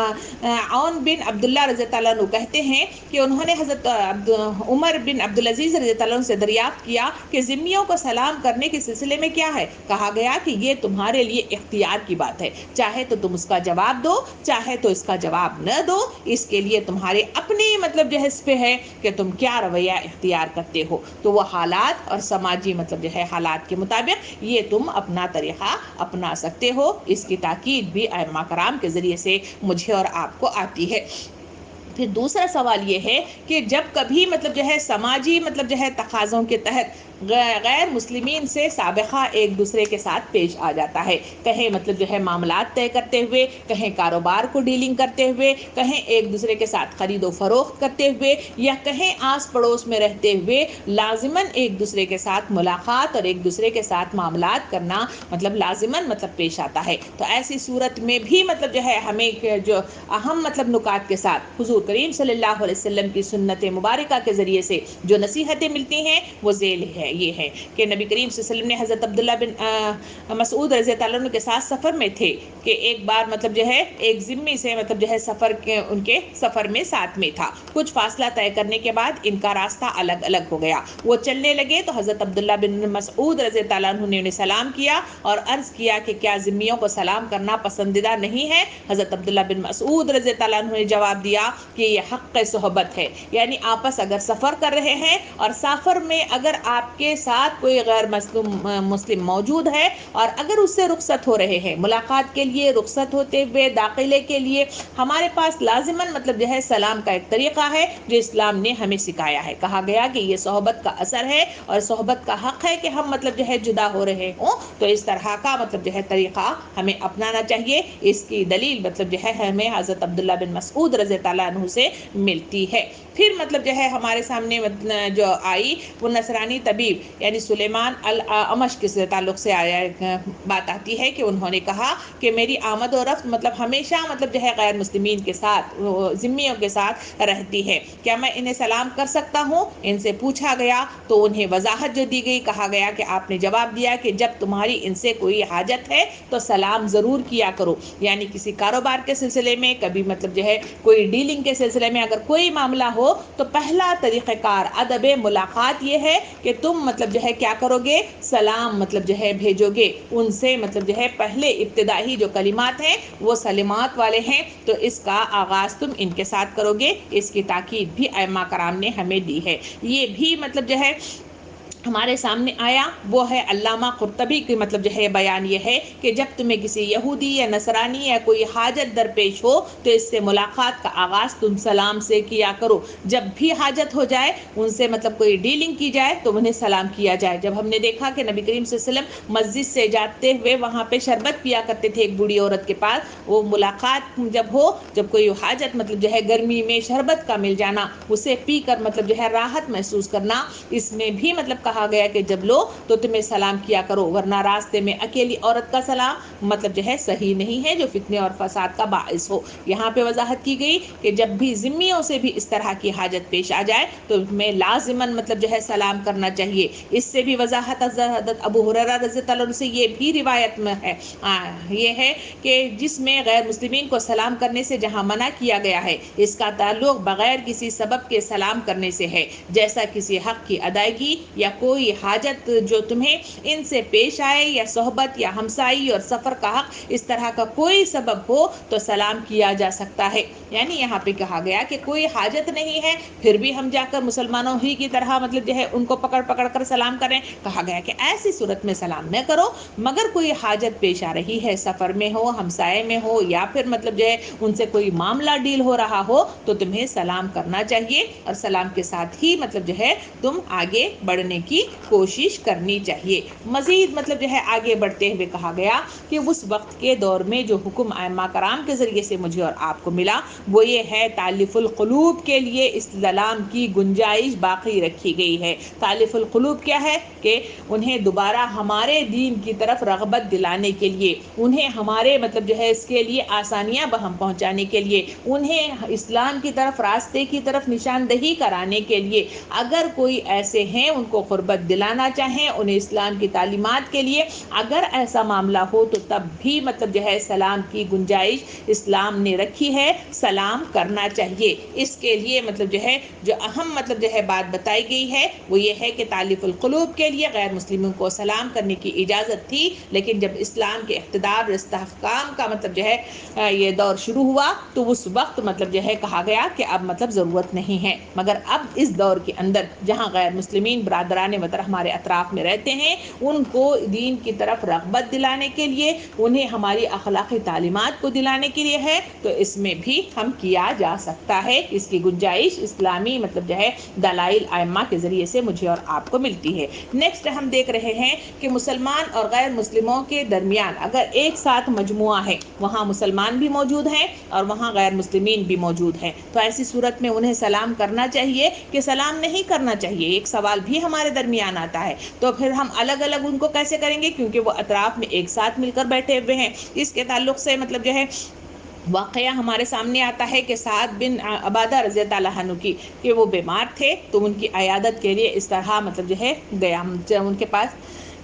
عون بن عبداللہ رضی اللہ عنہ کہتے ہیں کہ انہوں نے حضرت عمر بن عبدالعزیز رضی اللہ عنہ سے دریافت کیا کہ ذمیوں کو سلام کرنے کے سلسلے میں کیا ہے؟ کہا گیا کہ یہ تمہارے لیے اختیار کی بات ہے، چاہے تو تم اس کا جواب دو، چاہے تو اس کا جواب نہ دو، اس کے لیے تمہارے اپنی مطلب جو ہے اس پہ ہے کہ تم کیا رویہ اختیار کرتے ہو، تو وہ حالات اور سماجی مطلب جو ہے حالات کے مطابق یہ تم اپنا طریقہ اپنا سکتے ہو۔ اس کی تاکید بھی ائمہ کرام کے ذریعے سے مجھے اور آپ کو آتی ہے۔ پھر دوسرا سوال یہ ہے کہ جب کبھی مطلب جو ہے سماجی مطلب جو ہے تقاضوں کے تحت غیر مسلمین سے سابقہ ایک دوسرے کے ساتھ پیش آ جاتا ہے، کہیں مطلب جو ہے معاملات طے کرتے ہوئے، کہیں کاروبار کو ڈیلنگ کرتے ہوئے، کہیں ایک دوسرے کے ساتھ خرید و فروخت کرتے ہوئے، یا کہیں آس پڑوس میں رہتے ہوئے لازماً ایک دوسرے کے ساتھ ملاقات اور ایک دوسرے کے ساتھ معاملات کرنا مطلب لازماً مطلب پیش آتا ہے، تو ایسی صورت میں بھی مطلب جو ہے ہمیں جو اہم مطلب نکات کے ساتھ حضور کریم صلی اللہ علیہ وسلم کی سنت مبارکہ کے ذریعے سے جو نصیحتیں ملتی ہیں وہ ذیل ہے، یہ ہے کہ نبی کریم صلی اللہ علیہ وسلم نے حضرت عبداللہ بن مسعود رضی اللہ عنہ کے ساتھ سفر میں تھے کہ ایک بار مطلب جو ہے ایک ذمی سے مطلب جو ہے ان کے سفر میں ساتھ میں تھا، کچھ فاصلہ طے کرنے کے بعد ان کا راستہ الگ الگ ہو گیا، وہ چلنے لگے تو حضرت عبداللہ بن مسعود رضی اللہ عنہ نے انہیں سلام کیا اور عرض کیا کہ کیا ذمیوں کو سلام کرنا پسندیدہ نہیں ہے؟ حضرت عبداللہ بن مسعود رضی اللہ عنہ نے جواب دیا کہ یہ حق صحبت ہے، یعنی آپس اگر سفر کر رہے ہیں اور سفر میں اگر آپ کے ساتھ کوئی غیر مسلم موجود ہے اور اگر اس سے رخصت ہو رہے ہیں ملاقات کے لیے، رخصت ہوتے ہوئے داخلے کے لیے، ہمارے پاس لازماً مطلب جو ہے سلام کا ایک طریقہ ہے جو اسلام نے ہمیں سکھایا ہے، کہا گیا کہ یہ صحبت کا اثر ہے اور صحبت کا حق ہے کہ ہم مطلب جو ہے جدا ہو رہے ہوں، تو اس طرح کا مطلب جو ہے طریقہ ہمیں اپنانا چاہیے۔ اس کی دلیل مطلب جو ہے ہمیں حضرت عبداللہ بن مسعود رضی اللہ عنہ سے ملتی ہے۔ پھر مطلب جو ہے ہمارے سامنے جو آئی وہ نصرانی طبیب یعنی سلیمان الاعمش کے تعلق سے آیا بات آتی ہے کہ انہوں نے کہا کہ میری آمد و رفت مطلب ہمیشہ مطلب جو ہے غیر مسلمین کے ساتھ، ذمیوں کے ساتھ رہتی ہے، کیا میں انہیں سلام کر سکتا ہوں؟ ان سے پوچھا گیا تو انہیں وضاحت جو دی گئی، کہا گیا کہ آپ نے جواب دیا کہ جب تمہاری ان سے کوئی حاجت ہے تو سلام ضرور کیا کرو، یعنی کسی کاروبار کے سلسلے میں، کبھی مطلب جو ہے کوئی ڈیلنگ کے سلسلے میں اگر کوئی معاملہ ہو تو پہلا طریقہ کار ادب ملاقات یہ ہے کہ تم مطلب جو ہے کیا کرو گے؟ سلام مطلب جو ہے بھیجو گے، ان سے مطلب جو ہے پہلے ابتدائی جو کلمات ہیں وہ سلامات والے ہیں، تو اس کا آغاز تم ان کے ساتھ کرو گے، اس کی تاکید بھی ائمہ کرام نے ہمیں دی ہے۔ یہ بھی مطلب جو ہے ہمارے سامنے آیا وہ ہے علامہ قرطبی کی مطلب جو ہے بیان یہ ہے کہ جب تمہیں کسی یہودی یا نصرانی یا کوئی حاجت درپیش ہو تو اس سے ملاقات کا آغاز تم سلام سے کیا کرو. جب بھی حاجت ہو جائے ان سے مطلب کوئی ڈیلنگ کی جائے تو انہیں سلام کیا جائے. جب ہم نے دیکھا کہ نبی کریم صلی اللہ علیہ وسلم مسجد سے جاتے ہوئے وہاں پہ شربت پیا کرتے تھے ایک بوڑھی عورت کے پاس, وہ ملاقات جب ہو, جب کوئی حاجت مطلب جو ہے گرمی میں شربت کا مل جانا, اسے پی کر مطلب جو ہے راحت محسوس کرنا, اس میں بھی مطلب کہا گیا کہ جب لو تو تمہیں سلام کیا کرو, ورنہ راستے میں اکیلی عورت کا سلام مطلب جو ہے صحیح نہیں ہے جو فتنے اور فساد کا باعث ہو. یہاں پہ وضاحت کی گئی کہ جب بھی ذمیوں سے بھی اس طرح کی حاجت پیش آ جائے تو میں لازماً مطلب جو ہے سلام کرنا چاہیے. اس سے بھی وضاحت حضرت ابو ہریرہ رضی اللہ عنہ سے یہ بھی روایت میں ہے, یہ ہے کہ جس میں غیر مسلمین کو سلام کرنے سے جہاں منع کیا گیا ہے اس کا تعلق بغیر کسی سبب کے سلام کرنے سے ہے, جیسا کسی حق کی ادائیگی یا کوئی حاجت جو تمہیں ان سے پیش آئے, یا صحبت یا ہمسائی اور سفر کا حق, اس طرح کا کوئی سبب ہو تو سلام کیا جا سکتا ہے. یعنی یہاں پہ کہا گیا کہ کوئی حاجت نہیں ہے پھر بھی ہم جا کر مسلمانوں ہی کی طرح مطلب جو ہے ان کو پکڑ پکڑ کر سلام کریں. کہا گیا کہ ایسی صورت میں سلام نہ کرو, مگر کوئی حاجت پیش آ رہی ہے, سفر میں ہو, ہمسائے میں ہو, یا پھر مطلب جو ہے ان سے کوئی معاملہ ڈیل ہو رہا ہو تو تمہیں سلام کرنا چاہیے, اور سلام کے ساتھ ہی مطلب جو ہے تم آگے بڑھنے کی کوشش کرنی چاہیے. مزید مطلب جو ہے آگے بڑھتے ہوئے کہا گیا کہ اس وقت کے دور میں جو حکم ائمہ کرام کے ذریعے سے مجھے اور آپ کو ملا وہ یہ ہے تالیف القلوب کے لیے اسلام کی گنجائش باقی رکھی گئی ہے. تالیف القلوب کیا ہے کہ انہیں دوبارہ ہمارے دین کی طرف رغبت دلانے کے لیے, انہیں ہمارے مطلب جو ہے اس کے لیے آسانیاں بہم پہنچانے کے لیے, انہیں اسلام کی طرف راستے کی طرف نشاندہی کرانے کے لیے, اگر کوئی ایسے ہیں ان کو قربت دلانا چاہیں انہیں اسلام کی تعلیمات کے لیے, اگر ایسا معاملہ ہو تو تب بھی مطلب جو ہے سلام کی گنجائش اسلام نے رکھی ہے, سلام کرنا چاہیے. اس کے لیے مطلب جو ہے جو اہم مطلب جو ہے بات بتائی گئی ہے وہ یہ ہے کہ تالیف القلوب کے لیے غیر مسلموں کو سلام کرنے کی اجازت تھی, لیکن جب اسلام کے اقتدار اور استحکام کا مطلب جو ہے یہ دور شروع ہوا تو اس وقت مطلب جو ہے کہا گیا کہ اب مطلب ضرورت نہیں ہے. مگر اب اس دور کے اندر جہاں غیر مسلمین برادران وطن ہمارے اطراف میں رہتے ہیں, ان کو دین کی طرف رغبت دلانے کے لیے, انہیں ہماری اخلاقی تعلیمات کو دلانے کے لیے ہے, تو اس میں بھی ہم کیا جا سکتا ہے. اس کی گنجائش اسلامی مطلب جو ہے دلائل ائمہ کے ذریعے سے مجھے اور آپ کو ملتی ہے. نیکسٹ ہم دیکھ رہے ہیں کہ مسلمان اور غیر مسلموں کے درمیان اگر ایک ساتھ مجموعہ ہے, وہاں مسلمان بھی موجود ہیں اور وہاں غیر مسلمین بھی موجود ہیں, تو ایسی صورت میں انہیں سلام کرنا چاہیے کہ سلام نہیں کرنا چاہیے. ایک سوال بھی ہمارے درمیان آتا ہے, تو پھر ہم الگ الگ ان کو کیسے کریں گے کیونکہ وہ اطراف میں ایک ساتھ مل کر بیٹھے ہوئے ہیں. اس کے تعلق سے مطلب جو ہے واقعہ ہمارے سامنے آتا ہے کہ سعد بن عبادہ رضی اللہ عنہ کی, کہ وہ بیمار تھے تو ان کی عیادت کے لیے اس طرح مطلب جو ہے گیا, ان کے پاس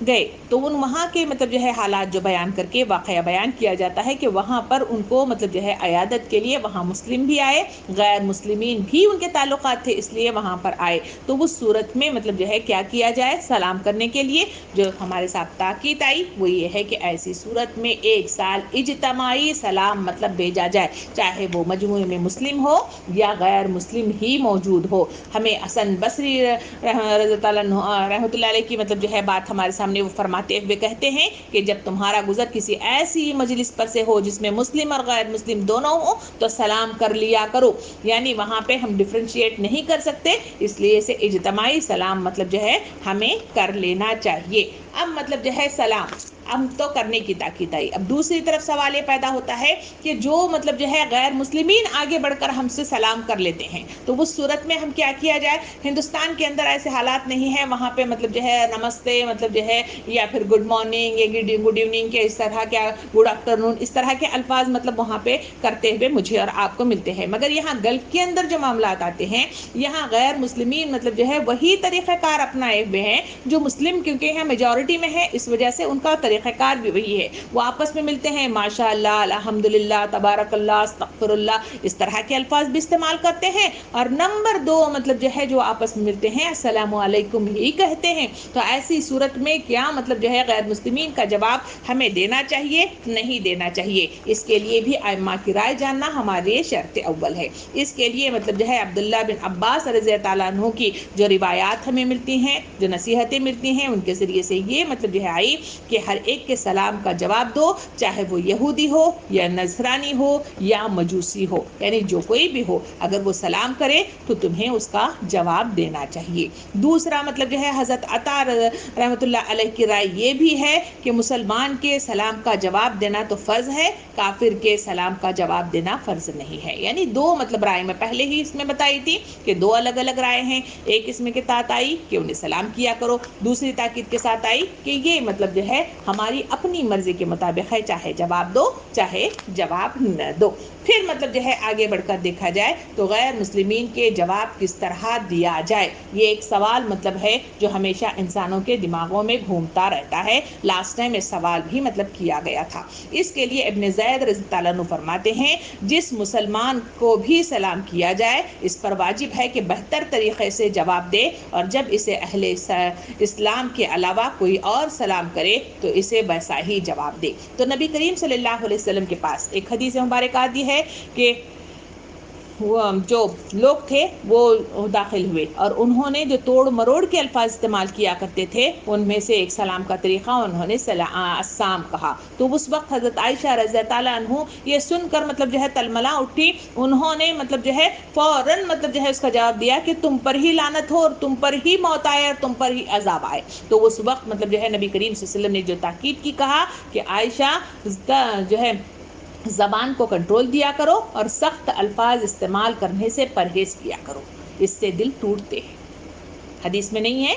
گئے تو ان وہاں کے مطلب جو ہے حالات جو بیان کر کے واقعہ بیان کیا جاتا ہے کہ وہاں پر ان کو مطلب جو ہے عیادت کے لیے وہاں مسلم بھی آئے, غیر مسلمین بھی ان کے تعلقات تھے اس لیے وہاں پر آئے. تو اس صورت میں مطلب جو ہے کیا کیا جائے, سلام کرنے کے لیے جو ہمارے ساتھ تاکید آئی وہ یہ ہے کہ ایسی صورت میں ایک سال اجتماعی سلام مطلب بھیجا جائے, چاہے وہ مجموعے میں مسلم ہو یا غیر مسلم ہی موجود ہو. ہمیں حسن بصری رضی رحمۃ اللہ علیہ کی مطلب جو ہے بات ہمارے سامنے وہ فرماتے ہوئے کہتے ہیں کہ جب تمہارا گزر کسی ایسی مجلس پر سے ہو جس میں مسلم اور غیر مسلم دونوں ہوں تو سلام کر لیا کرو. یعنی وہاں پہ ہم ڈفرینشیٹ نہیں کر سکتے, اس لیے سے اجتماعی سلام مطلب جو ہے ہمیں کر لینا چاہیے. اب مطلب جو ہے سلام ہم تو کرنے کی تاکید آئی. اب دوسری طرف سوال یہ پیدا ہوتا ہے کہ جو مطلب جو ہے غیر مسلمین آگے بڑھ کر ہم سے سلام کر لیتے ہیں تو اس صورت میں ہم کیا کیا جائے. ہندوستان کے اندر ایسے حالات نہیں ہیں, وہاں پہ مطلب جو ہے نمستے مطلب جو ہے یا پھر گڈ مارننگ یا گڈ ایوننگ کے اس طرح کیا گڈ آفٹر نون اس طرح کے الفاظ مطلب وہاں پہ کرتے ہوئے مجھے اور آپ کو ملتے ہیں. مگر یہاں گلف کے اندر جو معاملات آتے ہیں یہاں غیر مسلمین مطلب جو ہے وہی طریقہ کار اپنائے ہوئے ہیں جو مسلم کیونکہ یہاں میجورٹی میں ہے اس وجہ سے ان کا طریقہ طریقہ کار بھی وہی ہے. وہ آپس میں ملتے ہیں ماشاء اللہ, الحمدللہ, تبارک اللہ, استغفر اللہ, اس طرح کے الفاظ بھی استعمال کرتے ہیں. اور نمبر 2 مطلب جو ہے جو آپس میں ملتے ہیں السلام علیکم ہی کہتے ہیں. تو ایسی صورت میں کیا مطلب جو ہے غیر مسلمین کا جواب ہمیں دینا چاہیے؟ نہیں دینا چاہیے. اس کے لیے بھی ائمہ کی رائے جاننا ہمارے شرط اول ہے. اس کے لیے مطلب جو ہے عبداللہ بن عباس رضی اللہ تعالیٰ عنہ کی جو روایات ہمیں ملتی ہیں, جو نصیحتیں ملتی ہیں, ان کے ذریعے سے یہ مطلب جو ہے آئی کہ ہر ایک کے سلام کا جواب دو, چاہے وہ یہودی ہو یا نصرانی ہو یا مجوسی ہو, یعنی جو کوئی بھی ہو, اگر وہ سلام کرے تو تمہیں اس کا جواب دینا چاہیے. دوسرا مطلب جو ہے حضرت عطا رحمۃ اللہ علیہ کی رائے یہ بھی ہے کہ مسلمان کے سلام کا جواب دینا تو فرض ہے, کافر کے سلام کا جواب دینا فرض نہیں ہے. یعنی 2 مطلب رائے میں پہلے ہی اس میں بتائی تھی کہ 2 الگ الگ رائے ہیں. ایک اس میں کے ساتھ آئی کہ انہیں سلام کیا کرو, دوسری تاکید کے ساتھ آئی کہ یہ مطلب جو ہے ہماری اپنی مرضی کے مطابق ہے, چاہے جواب دو چاہے جواب نہ دو. پھر مطلب جو ہے آگے بڑھ کر دیکھا جائے تو غیر مسلمین کے جواب کس طرح دیا جائے, یہ ایک سوال مطلب ہے جو ہمیشہ انسانوں کے دماغوں میں گھومتا رہتا ہے. لاسٹ ٹائم اس سوال بھی مطلب کیا گیا تھا. اس کے لیے ابن زید رضی اللہ عنہ فرماتے ہیں جس مسلمان کو بھی سلام کیا جائے اس پر واجب ہے کہ بہتر طریقے سے جواب دے, اور جب اسے اہل اسلام کے علاوہ کوئی اور سلام کرے تو اسے ویسا ہی جواب دے. تو نبی کریم صلی اللہ علیہ وسلم کے پاس ایک حدیث مبارکہ آتی ہے کہ جو لوگ تھے وہ داخل ہوئے اور انہوں نے جو توڑ مروڑ کے الفاظ استعمال کیا کرتے تھے, ان میں سے ایک سلام کا طریقہ انہوں نے السلام کہا. تو اس وقت حضرت عائشہ رضی اللہ تعالیٰ عنہ یہ سن کر مطلب جو ہے تلملا اٹھی. انہوں نے مطلب جو ہے فوراً مطلب جو ہے اس کا جواب دیا کہ تم پر ہی لعنت ہو اور تم پر ہی موت آئے اور تم پر ہی عذاب آئے. تو اس وقت مطلب جو ہے نبی کریم صلی اللہ علیہ وسلم نے جو تاکید کی کہا کہ عائشہ جو ہے زبان کو کنٹرول دیا کرو اور سخت الفاظ استعمال کرنے سے پرہیز کیا کرو, اس سے دل ٹوٹتے ہیں. حدیث میں نہیں ہے,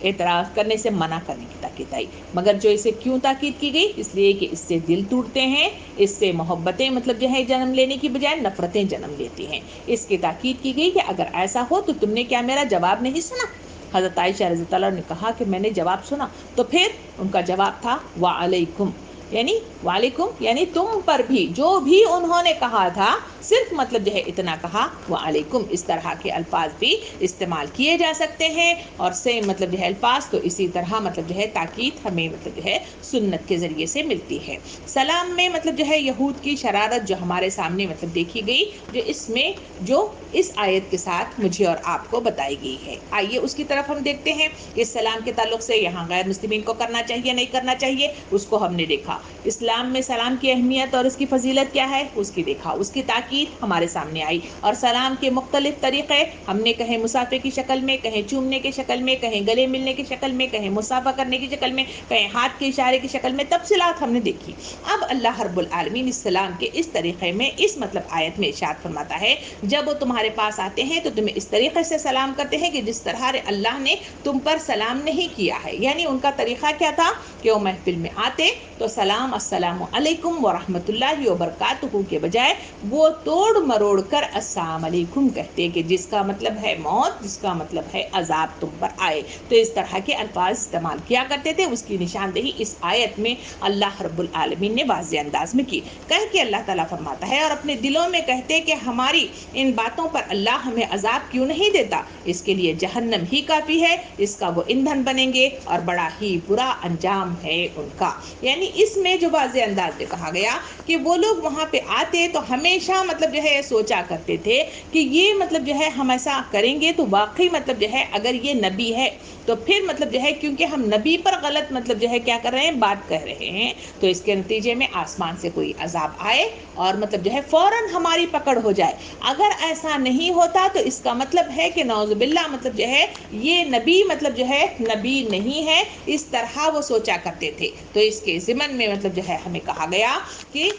اعتراض کرنے سے منع کرنے کی تاکید آئی, مگر جو اسے کیوں تاکید کی گئی, اس لیے کہ اس سے دل ٹوٹتے ہیں, اس سے محبتیں مطلب جو ہے جنم لینے کی بجائے نفرتیں جنم لیتی ہیں. اس کی تاکید کی گئی کہ اگر ایسا ہو تو تم نے کیا میرا جواب نہیں سنا؟ حضرت عائشہ رضی اللہ عنہ نے کہا کہ میں نے جواب سنا. تو پھر ان کا جواب تھا وعلیکم, یعنی وعلیکم یعنی تم پر بھی, جو بھی انہوں نے کہا تھا صرف مطلب جو ہے اتنا کہا وعلیکم. اس طرح کے الفاظ بھی استعمال کیے جا سکتے ہیں, اور سیم مطلب جو ہے الفاظ تو اسی طرح مطلب جو ہے تاکید ہمیں مطلب جو ہے سنت کے ذریعے سے ملتی ہے. سلام میں مطلب جو ہے یہود کی شرارت جو ہمارے سامنے مطلب دیکھی گئی, جو اس میں جو اس آیت کے ساتھ مجھے اور آپ کو بتائی گئی ہے. آئیے اس کی طرف ہم دیکھتے ہیں. اس سلام کے تعلق سے یہاں غیر مسلمین کو کرنا چاہیے نہیں کرنا چاہیے, اس کو ہم نے دیکھا. اسلام میں سلام کی اہمیت اور اس کی فضیلت کیا ہے اس کی دیکھا, اس کی تاکید ہمارے سامنے آئی. اور سلام کے مختلف طریقے ہم نے کہیں مسافے کی شکل میں, کہیں چومنے کی شکل میں, کہیں گلے ملنے کی شکل میں, کہیں مصافحہ کرنے کی شکل میں, کہیں ہاتھ کے اشارے کی شکل میں, تفصیلات ہم نے دیکھی. اب اللہ رب العالمین اس سلام کے اس طریقے میں اس مطلب آیت میں ارشاد فرماتا ہے جب وہ تمہارے پاس آتے ہیں تو تمہیں اس طریقے سے سلام کرتے ہیں کہ جس طرح اللہ نے تم پر سلام نہیں کیا ہے. یعنی ان کا طریقہ کیا تھا کہ وہ محفل میں آتے تو سلام السلام علیکم ورحمۃ اللہ وبرکاتہ کے بجائے وہ توڑ مروڑ کر السلام علیکم کہتے, کہ جس کا مطلب ہے موت, جس کا مطلب ہے عذاب تم پر آئے. تو اس طرح کے الفاظ استعمال کیا کرتے تھے. اس کی نشاندہی اس آیت میں اللہ رب العالمین نے واضح انداز میں کی. کہہ کے اللہ تعالیٰ فرماتا ہے اور اپنے دلوں میں کہتے کہ ہماری ان باتوں پر اللہ ہمیں عذاب کیوں نہیں دیتا, اس کے لیے جہنم ہی کافی ہے, اس کا وہ ایندھن بنیں گے اور بڑا ہی برا انجام ہے ان کا. یعنی اس میں جو واضح انداز میں کہا گیا کہ وہ لوگ وہاں پہ آتے تو ہمیشہ مطلب جو ہے سوچا کرتے تھے کہ یہ مطلب جو ہے ہم ایسا کریں گے تو واقعی مطلب جو ہے اگر یہ نبی ہے تو پھر مطلب جو ہے کیونکہ ہم نبی پر غلط مطلب جو ہے کیا کر رہے ہیں, بات کہہ رہے ہیں, تو اس کے نتیجے میں آسمان سے کوئی عذاب آئے اور مطلب جو ہے فوراً ہماری پکڑ ہو جائے. اگر ایسا نہیں ہوتا تو اس کا مطلب ہے کہ نعوذ باللہ مطلب جو ہے یہ نبی مطلب جو ہے نبی نہیں ہے. اس طرح وہ سوچا کرتے تھے. تو اس کے ضمن میں مطلب جو ہے ہمیں کہا گیا کہ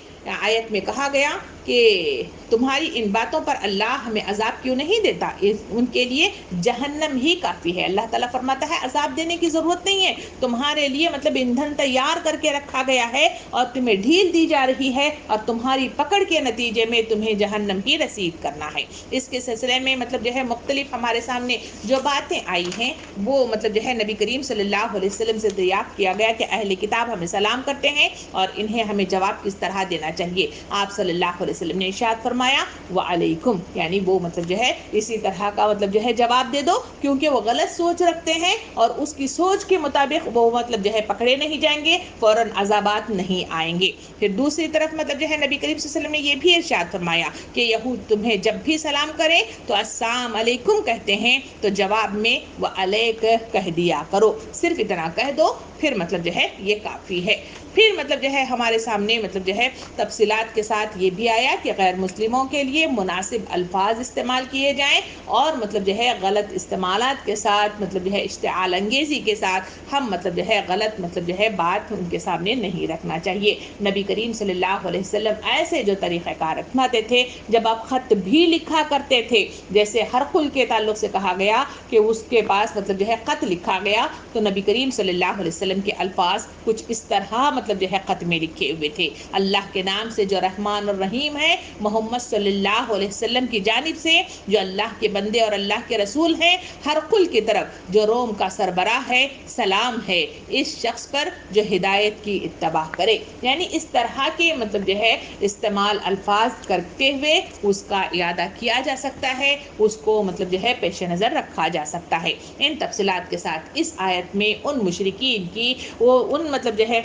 آیت میں کہا گیا کہ تمہاری ان باتوں پر اللہ ہمیں عذاب کیوں نہیں دیتا، ان کے لیے جہنم ہی کافی ہے۔ اللہ تعالیٰ فرماتا ہے عذاب دینے کی ضرورت نہیں ہے، تمہارے لیے مطلب ایندھن تیار کر کے رکھا گیا ہے اور تمہیں ڈھیل دی جا رہی ہے، اور تمہاری پکڑ کے نتیجے میں تمہیں جہنم ہی رسید کرنا ہے۔ اس کے سلسلے میں مطلب جو ہے مختلف ہمارے سامنے جو باتیں آئی ہیں وہ مطلب جو ہے نبی کریم صلی اللہ علیہ وسلم سے دریافت کیا گیا کہ اہل کتاب ہمیں سلام کرتے ہیں اور انہیں ہمیں جواب کس طرح دینا چاہیے۔ آپ صلی اللہ علیہ وسلم نے ارشاد فرمایا وعلیکم، یعنی وہ مطلب جو ہے اسی طرح کا مطلب جو ہے جواب دے دو، کیونکہ وہ غلط سوچ رکھتے ہیں اور اس کی سوچ کے مطابق وہ مطلب جو ہے پکڑے نہیں جائیں گے، فوراً عذابات نہیں آئیں گے۔ پھر دوسری طرف مطلب جو ہے نبی کریم صلی اللہ علیہ وسلم نے یہ بھی ارشاد فرمایا کہ یہود تمہیں جب بھی سلام کریں تو السلام علیکم کہتے ہیں تو جواب میں وعلیک کہہ دیا کرو، صرف اتنا کہہ دو، پھر مطلب جو ہے یہ کافی ہے۔ پھر مطلب جو ہے ہمارے سامنے مطلب جو ہے تفصیلات کے ساتھ یہ بھی آیا کہ غیر مسلموں کے لیے مناسب الفاظ استعمال کیے جائیں، اور مطلب جو ہے غلط استعمالات کے ساتھ مطلب جو ہے اشتعال انگیزی کے ساتھ ہم مطلب جو ہے غلط مطلب جو ہے بات ان کے سامنے نہیں رکھنا چاہیے۔ نبی کریم صلی اللہ علیہ وسلم ایسے جو طریقہ کار اپناتے تھے، جب آپ خط بھی لکھا کرتے تھے، جیسے ہرقل کے تعلق سے کہا گیا کہ اس کے پاس مطلب جو ہے خط لکھا گیا تو نبی کریم صلی اللہ علیہ وسلم کے الفاظ کچھ اس طرح مطلب جو ہے خط میں لکھے ہوئے تھے، اللہ کے نام سے جو رحمان الرحیم ہے، محمد صلی اللہ علیہ وسلم کی جانب سے جو اللہ کے بندے اور اللہ کے رسول ہیں، ہرقل کی طرف جو روم کا سربراہ ہے، سلام ہے اس شخص پر جو ہدایت کی اتباع کرے۔ یعنی اس طرح کے مطلب جو ہے استعمال الفاظ کرتے ہوئے اس کا اعادہ کیا جا سکتا ہے، اس کو مطلب جو ہے پیش نظر رکھا جا سکتا ہے۔ ان تفصیلات کے ساتھ اس آیت میں ان مشرکین کی ان مطلب جو ہے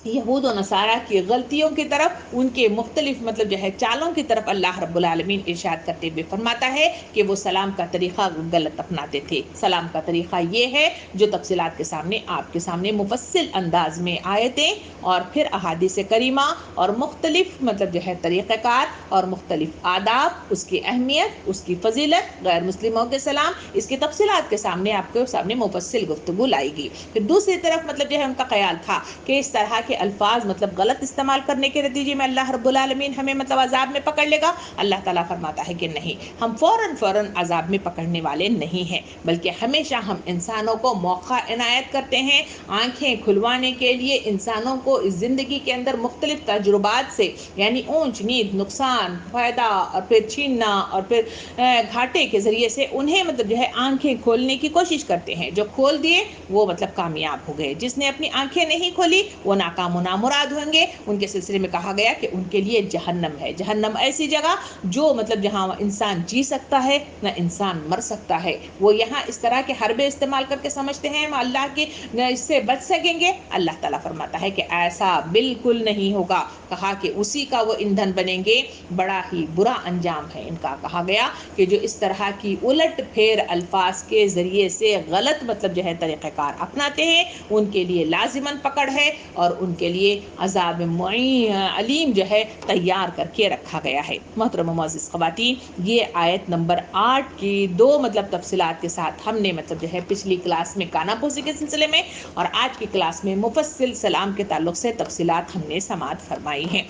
یہود و نصارہ کی غلطیوں کی طرف، ان کے مختلف مطلب جو ہے چالوں کی طرف اللہ رب العالمین ارشاد کرتے ہوئے فرماتا ہے کہ وہ سلام کا طریقہ غلط اپناتے تھے۔ سلام کا طریقہ یہ ہے جو تفصیلات کے سامنے آپ کے سامنے مفصل انداز میں آیتیں اور پھر احادیث کریمہ اور مختلف مطلب جو ہے طریقہ کار اور مختلف آداب، اس کی اہمیت، اس کی فضیلت، غیر مسلموں کے سلام، اس کی تفصیلات کے سامنے آپ کے سامنے مفصل گفتگو لائی گی۔ پھر دوسری طرف مطلب جو ہے ان کا خیال تھا کہ اس طرح کے الفاظ مطلب غلط استعمال کرنے کے نتیجے میں اللہ رب العالمین ہمیں مطلب عذاب میں پکڑ لے گا۔ اللہ تعالیٰ فرماتا ہے کہ نہیں، ہم فوراً عذاب میں پکڑنے والے نہیں ہیں، بلکہ ہمیشہ ہم انسانوں کو موقع عنایت کرتے ہیں، آنکھیں کھلوانے کے لیے انسانوں کو اس زندگی کے اندر مختلف تجربات سے، یعنی اونچ نیچ، نقصان، فائدہ اور پھر چھیننا اور پھر گھاٹے کے ذریعے سے انہیں مطلب جو ہے آنکھیں کھولنے کی کوشش کرتے ہیں۔ جو کھول دیے وہ مطلب کامیاب ہو گئے، جس نے اپنی آنکھیں نہیں کھولی وہ ناکام و نامراد ہوں گے۔ ان کے سلسلے میں کہا گیا کہ ان کے لیے جہنم ہے۔ جہنم ایسی جگہ جو مطلب جہاں انسان جی سکتا ہے نہ انسان مر سکتا ہے۔ وہ یہاں اس طرح کے حربے استعمال کر کے سمجھتے ہیں ہم اللہ کے اس سے بچ سکیں گے۔ اللہ تعالیٰ فرماتا ہے کہ ایسا بالکل نہیں ہوگا، کہا کہ اسی کا وہ ایندھن بنیں گے، بڑا ہی برا انجام ہے ان کا۔ کہا گیا کہ جو اس طرح کی الٹ پھیر الفاظ کے ذریعے سے غلط مطلب جو ہے طریقہ کار اپناتے ہیں، ان کے لیے لازماً پکڑ ہے اور ان کے لیے عذاب علیم جو ہے تیار کر کے رکھا گیا ہے۔ محترم و معزز خواتین، یہ آیت نمبر 8 کی 2 مطلب تفصیلات کے ساتھ ہم نے مطلب جو ہے پچھلی کلاس میں کانا پوزی کے سلسلے میں اور آج کی کلاس میں مفصل سلام کے تعلق سے تفصیلات ہم نے سماعت فرمائی ہیں۔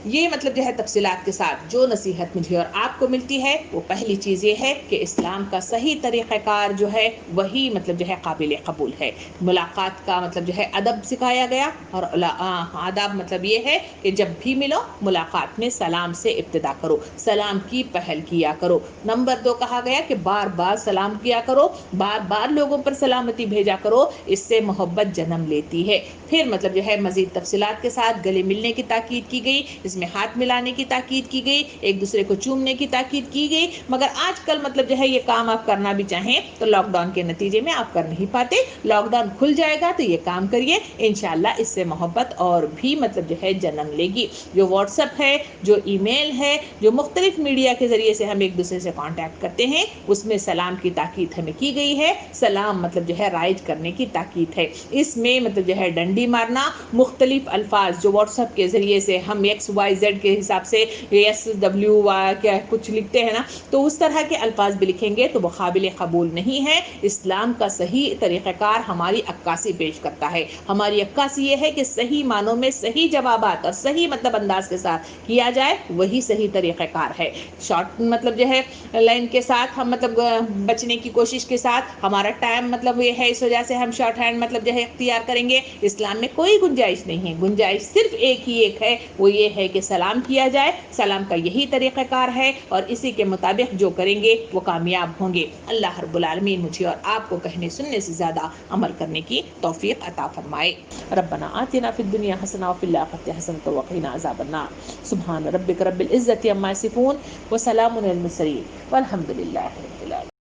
یہ مطلب جو ہے تفصیلات کے ساتھ جو نصیحت مجھے اور آپ کو ملتی ہے وہ پہلی چیز یہ ہے کہ اسلام کا صحیح طریقہ کار جو ہے وہی مطلب جو ہے قابل قبول ہے۔ ملاقات کا مطلب جو ہے ادب سکھایا گیا، اور آداب مطلب یہ ہے کہ جب بھی ملو ملاقات میں سلام سے ابتدا کرو، سلام کی پہل کیا کرو۔ نمبر 2 کہا گیا کہ بار بار سلام کیا کرو، بار بار لوگوں پر سلامتی بھیجا کرو، اس سے محبت جنم لیتی ہے۔ پھر مطلب جو ہے مزید تفصیلات کے ساتھ گلے ملنے کی تاکید کی گئی، اس میں ہاتھ ملانے کی تاکید کی گئی، ایک دوسرے کو چومنے کی تاکید کی گئی، مگر آج کل مطلب جو ہے یہ کام آپ کرنا بھی چاہیں تو لاک ڈاؤن کے نتیجے میں آپ کر نہیں پاتے۔ لاک ڈاؤن کھل جائے گا تو یہ کام کریے، انشاءاللہ اس سے محبت اور بھی مطلب جو ہے جنم لے گی۔ جو واٹس ایپ ہے، جو ای میل ہے، جو مختلف میڈیا کے ذریعے سے ہم ایک دوسرے سے کانٹیکٹ کرتے ہیں، اس میں سلام کی تاکید ہمیں کی گئی ہے، سلام مطلب جو ہے رائج کرنے کی تاکید ہے۔ اس میں مطلب جو ہے ڈنڈی مارنا، مختلف الفاظ جو واٹس ایپ کے ذریعے سے ہم ایکس XYZ کے حساب سے SW کیا کچھ لکھتے ہیں نا، تو اس طرح کے الفاظ بھی لکھیں گے تو وہ قابل قبول نہیں ہے۔ اسلام کا صحیح طریقہ کار ہماری عکاسی پیش کرتا ہے۔ ہماری عکاسی یہ ہے کہ صحیح معنوں میں صحیح جوابات اور صحیح مطلب انداز کے ساتھ کیا جائے، وہی صحیح طریقہ کار ہے۔ شارٹ مطلب جو ہے لائن کے ساتھ ہم مطلب بچنے کی کوشش کے ساتھ ہمارا ٹائم مطلب یہ ہے، اس وجہ سے ہم شارٹ ہینڈ مطلب جو ہے اختیار کریں گے۔ اسلام میں کوئی گنجائش نہیں ہے، گنجائش صرف ایک ہی ایک ہے، وہ یہ ہے کہ سلام کیا جائے۔ سلام کا یہی طریقہ کار ہے اور اسی کے مطابق جو کریں گے وہ کامیاب ہوں گے۔ اللہ رب العالمین مجھے اور آپ کو کہنے سننے سے زیادہ عمل کرنے کی توفیق عطا فرمائے۔ ربنا آتنا فی الدنیا حسنہ وفی الآخرۃ حسنۃ وقنا عذاب النار۔ سبحان ربک رب العزۃ عما یصفون وسلام علی المرسلین والحمد للہ رب العالمین۔